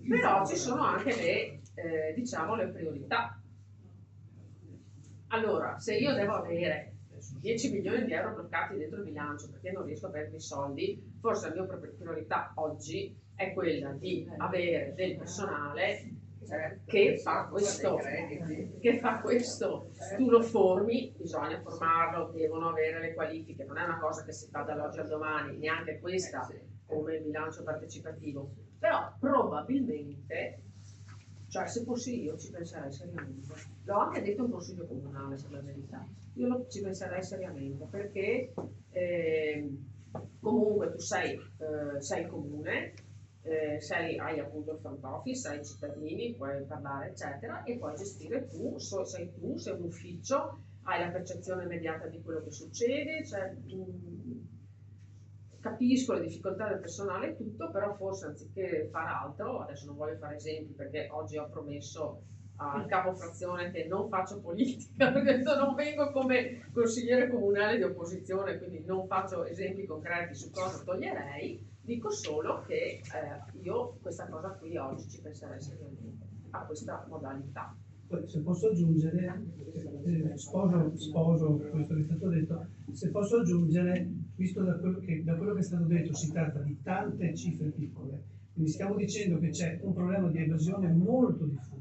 però ci sono anche diciamo, le priorità. Allora, se io devo avere 10 milioni di euro bloccati dentro il bilancio perché non riesco a avere i soldi, forse la mia priorità oggi è quella di avere del personale che fa questo. Tu lo formi, bisogna formarlo, devono avere le qualifiche, non è una cosa che si fa dall'oggi al domani, neanche questa come il bilancio partecipativo, però probabilmente, cioè se fossi io ci penserei seriamente. L'ho anche detto in Consiglio Comunale, per la verità, io ci penserei seriamente, perché comunque tu sei comune, hai appunto il front office, hai i cittadini, puoi parlare eccetera, e puoi gestire sei un ufficio, hai la percezione immediata di quello che succede, cioè, capisco le difficoltà del personale e tutto, però forse anziché fare altro, adesso non voglio fare esempi perché oggi ho promesso al capo frazione che non faccio politica, perché non vengo come consigliere comunale di opposizione, quindi non faccio esempi concreti su cosa toglierei. Dico solo che io questa cosa qui oggi ci penserei seriamente a questa modalità. Poi, se posso aggiungere, sposo questo che è stato detto, se posso aggiungere, visto da quello che è stato detto, si tratta di tante cifre piccole, quindi stiamo dicendo che c'è un problema di evasione molto diffuso.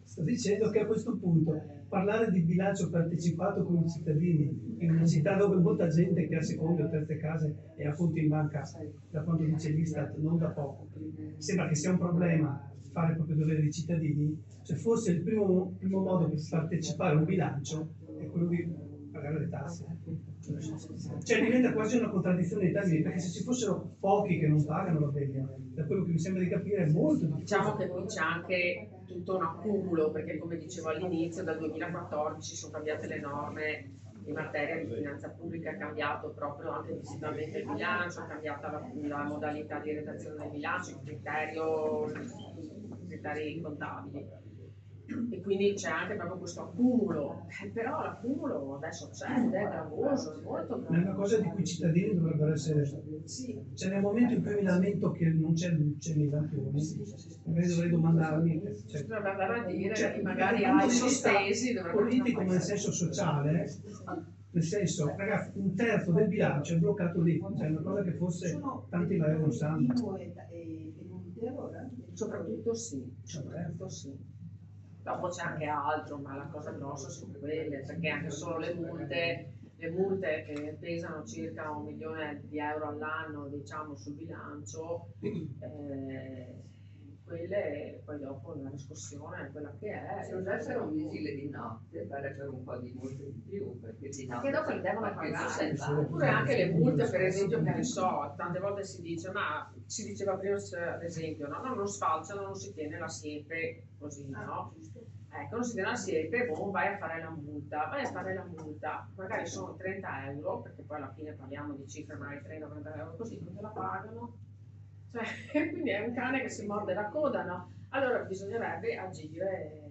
Sto dicendo che a questo punto parlare di bilancio partecipato con i cittadini in una città dove molta gente che ha seconde o terze case e ha conti in banca, da quanto dice l'Istat, non da poco, sembra che sia un problema fare il proprio dovere dei cittadini. Cioè forse il primo modo per partecipare a un bilancio è quello di pagare le tasse. Cioè diventa quasi una contraddizione di termini, perché se ci fossero pochi che non pagano va bene, da quello che mi sembra di capire è molto difficile. Diciamo che qui c'è anche tutto un accumulo, perché come dicevo all'inizio, dal 2014 sono cambiate le norme in materia di finanza pubblica, è cambiato proprio anche visivamente il bilancio, è cambiata la modalità di redazione del bilancio, i criteri contabili. E quindi c'è anche proprio questo accumulo, però l'accumulo adesso c'è ed è gravoso, è molto gravoso. È una cosa di cui i cittadini dovrebbero essere... Sì. Cioè nel momento in cui mi lamento che non c'è luce nei lampioni, magari dovrei domandarmi... Cioè, dovrebbe andare a dire, cioè, magari ai sospesi... Politico ma nel senso sociale, nel senso, ragazzi, un terzo del bilancio è bloccato lì, cioè è una cosa che forse tanti magari non sanno. Soprattutto sì, soprattutto sì. Dopo c'è anche altro, ma la cosa grossa sono quelle, perché anche solo le multe che pesano circa 1 milione di euro all'anno, diciamo, sul bilancio, quelle poi dopo la riscossione è quella che è. Se usassero un vigile di notte farebbero un po' di multe di più, perché di notte... Perché dopo le devono pagare. Oppure anche le multe, per esempio, che ne so, tante volte si dice, ma si diceva prima ad esempio, no, non sfalciano, non si tiene la siepe così, no? Ecco, non si tiene la siepe, boh, vai a fare la multa, magari sono 30 euro, perché poi alla fine parliamo di cifre magari 30-40 euro così, non te la pagano. Cioè, quindi è un cane che si morde la coda, no? Allora bisognerebbe agire